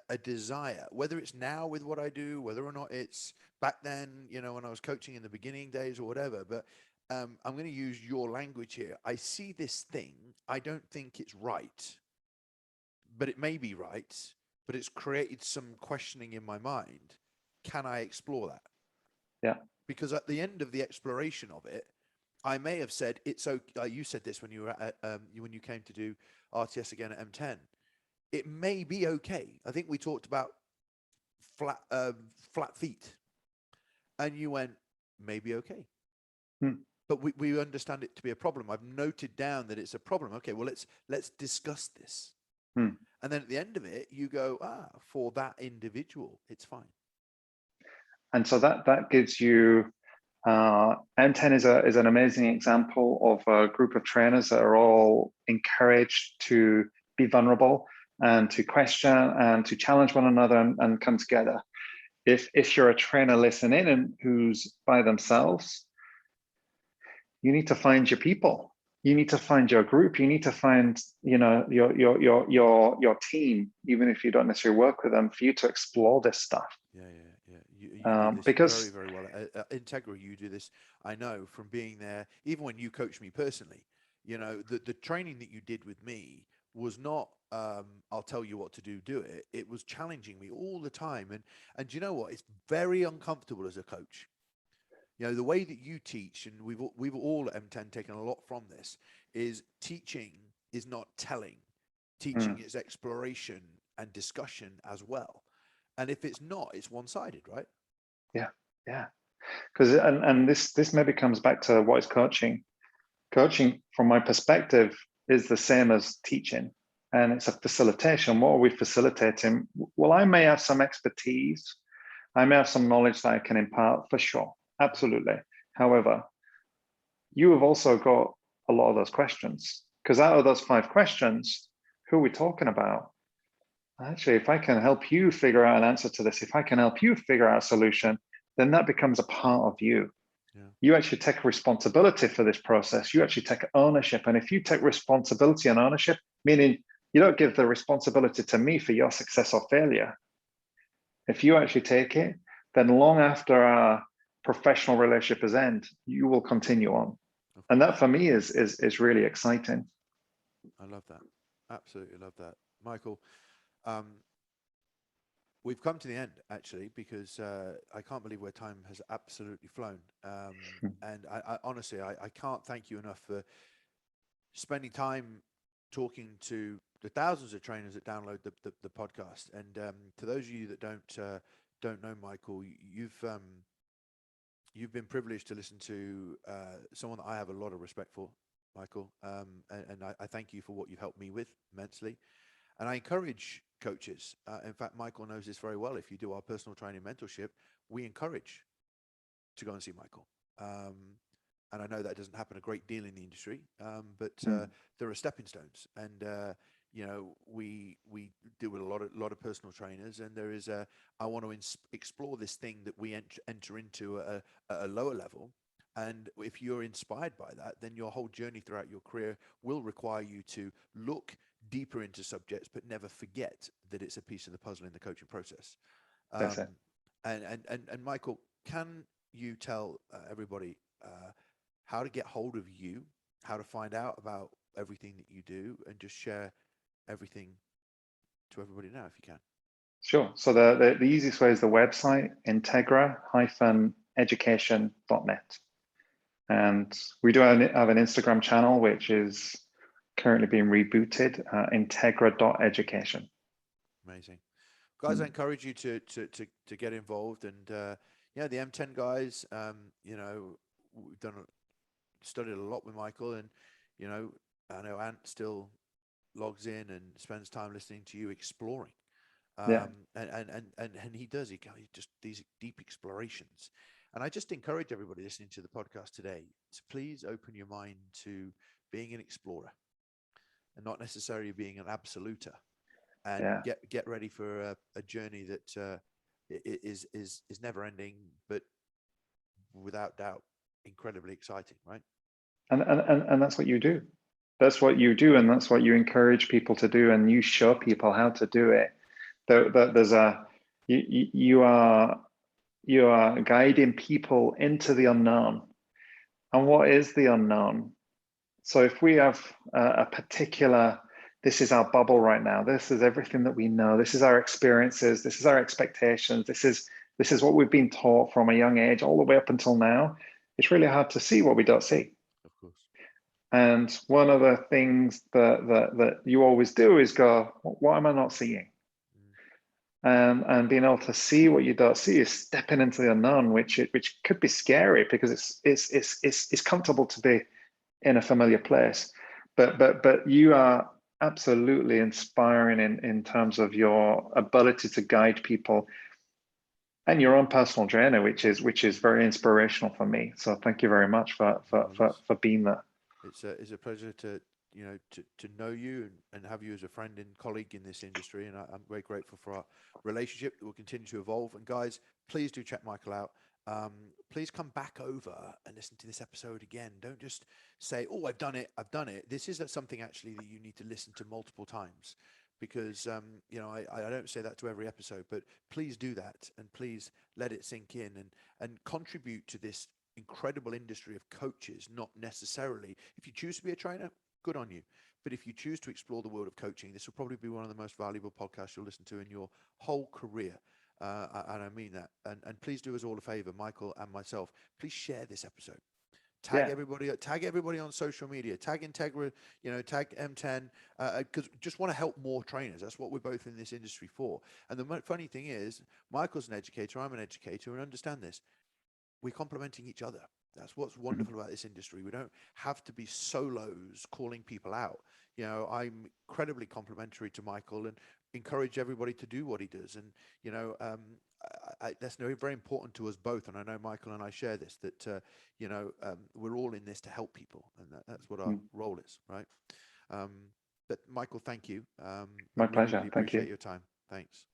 Speaker 1: a desire, whether it's now with what I do, whether or not it's back then, when I was coaching in the beginning days or whatever, but I'm going to use your language here. I see this thing. I don't think it's right, but it may be right, but it's created some questioning in my mind. Can I explore that?
Speaker 2: Yeah.
Speaker 1: Because at the end of the exploration of it, I may have said it's okay. You said this when you were at, when you came to do RTS again at M10. It may be okay. I think we talked about flat feet, and you went, maybe okay. But we understand it to be a problem. I've noted down that it's a problem. Okay, well let's discuss this. And And then at the end of it, you go, for that individual, it's fine.
Speaker 2: And so that gives you, M10 is an amazing example of a group of trainers that are all encouraged to be vulnerable and to question and to challenge one another and come together. If you're a trainer listening and who's by themselves, you need to find your people. You need to find your group. You need to find, your team, even if you don't necessarily work with them, for you to explore this stuff.
Speaker 1: Yeah. You do this
Speaker 2: Because
Speaker 1: very, very well. Integra, you do this, I know, from being there, even when you coached me personally, the training that you did with me was not, I'll tell you what to do it. It was challenging me all the time. And you know what? It's very uncomfortable as a coach. The way that you teach, and we've all at M10 taken a lot from this, is teaching is not telling. Teaching is exploration and discussion as well. And if it's not, it's one-sided, right?
Speaker 2: yeah. Because and this maybe comes back to what is coaching. Coaching, from my perspective, is the same as teaching, and it's a facilitation. What are we facilitating? Well, I may have some expertise, I may have some knowledge that I can impart, for sure, absolutely. However, you have also got a lot of those questions, because out of those 5 questions, who are we talking about? Actually, if I can help you figure out an answer to this, if I can help you figure out a solution, then that becomes a part of you.
Speaker 1: Yeah.
Speaker 2: You actually take responsibility for this process. You actually take ownership. And if you take responsibility and ownership, meaning you don't give the responsibility to me for your success or failure, if you actually take it, then long after our professional relationship is end, you will continue on. And that for me is really exciting.
Speaker 1: I love that. Absolutely love that. Michael, we've come to the end, actually, because I can't believe where time has absolutely flown. And I honestly, I can't thank you enough for spending time talking to the thousands of trainers that download the podcast. And to those of you that don't know Michael, you've been privileged to listen to someone that I have a lot of respect for, Michael. And I thank you for what you've helped me with immensely. And I encourage coaches. In fact, Michael knows this very well. If you do our personal training mentorship, we encourage to go and see Michael. And I know that doesn't happen a great deal in the industry, but there are stepping stones. And we deal with a lot of personal trainers, and there is I want to explore this thing that we enter into at a lower level. And if you're inspired by that, then your whole journey throughout your career will require you to look deeper into subjects, but never forget that it's a piece of the puzzle in the coaching process.
Speaker 2: That's it.
Speaker 1: And Michael, can you tell everybody how to get hold of you, how to find out about everything that you do, and just share everything to everybody now, if you can?
Speaker 2: Sure. So the easiest way is the website, integra-education.net. And we do have an Instagram channel, which is currently being rebooted, integra.education.
Speaker 1: Amazing. Guys, I encourage you to get involved. And the M10 guys, we've studied a lot with Michael, and I know Ant still logs in and spends time listening to you exploring. And he does. He just these deep explorations. And I just encourage everybody listening to the podcast today to please open your mind to being an explorer and not necessarily being an absoluter. And get ready for a journey that is never ending, but without doubt incredibly exciting, right?
Speaker 2: And that's what you do. That's what you do, and that's what you encourage people to do, and you show people how to do it. You are guiding people into the unknown. And what is the unknown? So if we have a particular, this is our bubble right now, this is everything that we know, this is our experiences, this is our expectations, this is what we've been taught from a young age all the way up until now, it's really hard to see what we don't see.
Speaker 1: Of course.
Speaker 2: And one of the things that you always do is go, what am I not seeing? And being able to see what you don't see is stepping into the unknown, which could be scary because it's comfortable to be in a familiar place, but you are absolutely inspiring in terms of your ability to guide people and your own personal journey, which is very inspirational for me. So thank you very much
Speaker 1: Oh,
Speaker 2: for being there.
Speaker 1: it's a pleasure to to know you and have you as a friend and colleague in this industry, and I'm very grateful for our relationship that will continue to evolve. And guys, please do check Michael out. Please come back over and listen to this episode again. Don't just say, "Oh, I've done it, I've done it." This is something actually that you need to listen to multiple times, because I don't say that to every episode, but please do that and please let it sink in and contribute to this incredible industry of coaches. Not necessarily, if you choose to be a trainer, good on you. But if you choose to explore the world of coaching, this will probably be one of the most valuable podcasts you'll listen to in your whole career. And I mean that. And please do us all a favor, Michael and myself. Please share this episode.
Speaker 2: Yeah,
Speaker 1: Tag everybody on social media. Tag Integra, tag M10, because just want to help more trainers. That's what we're both in this industry for. And the funny thing is, Michael's an educator, I'm an educator, and understand this. We're complementing each other. That's what's
Speaker 2: mhm,
Speaker 1: wonderful about this industry. We don't have to be solos calling people out. I'm incredibly complimentary to Michael and encourage everybody to do what he does. And that's very, very important to us both. And I know Michael and I share this, that we're all in this to help people, and that's what our
Speaker 2: mhm.
Speaker 1: role is, right? Um, but Michael, thank you. I
Speaker 2: My
Speaker 1: really,
Speaker 2: pleasure.
Speaker 1: really
Speaker 2: Thank
Speaker 1: appreciate
Speaker 2: you.
Speaker 1: your time. Thanks.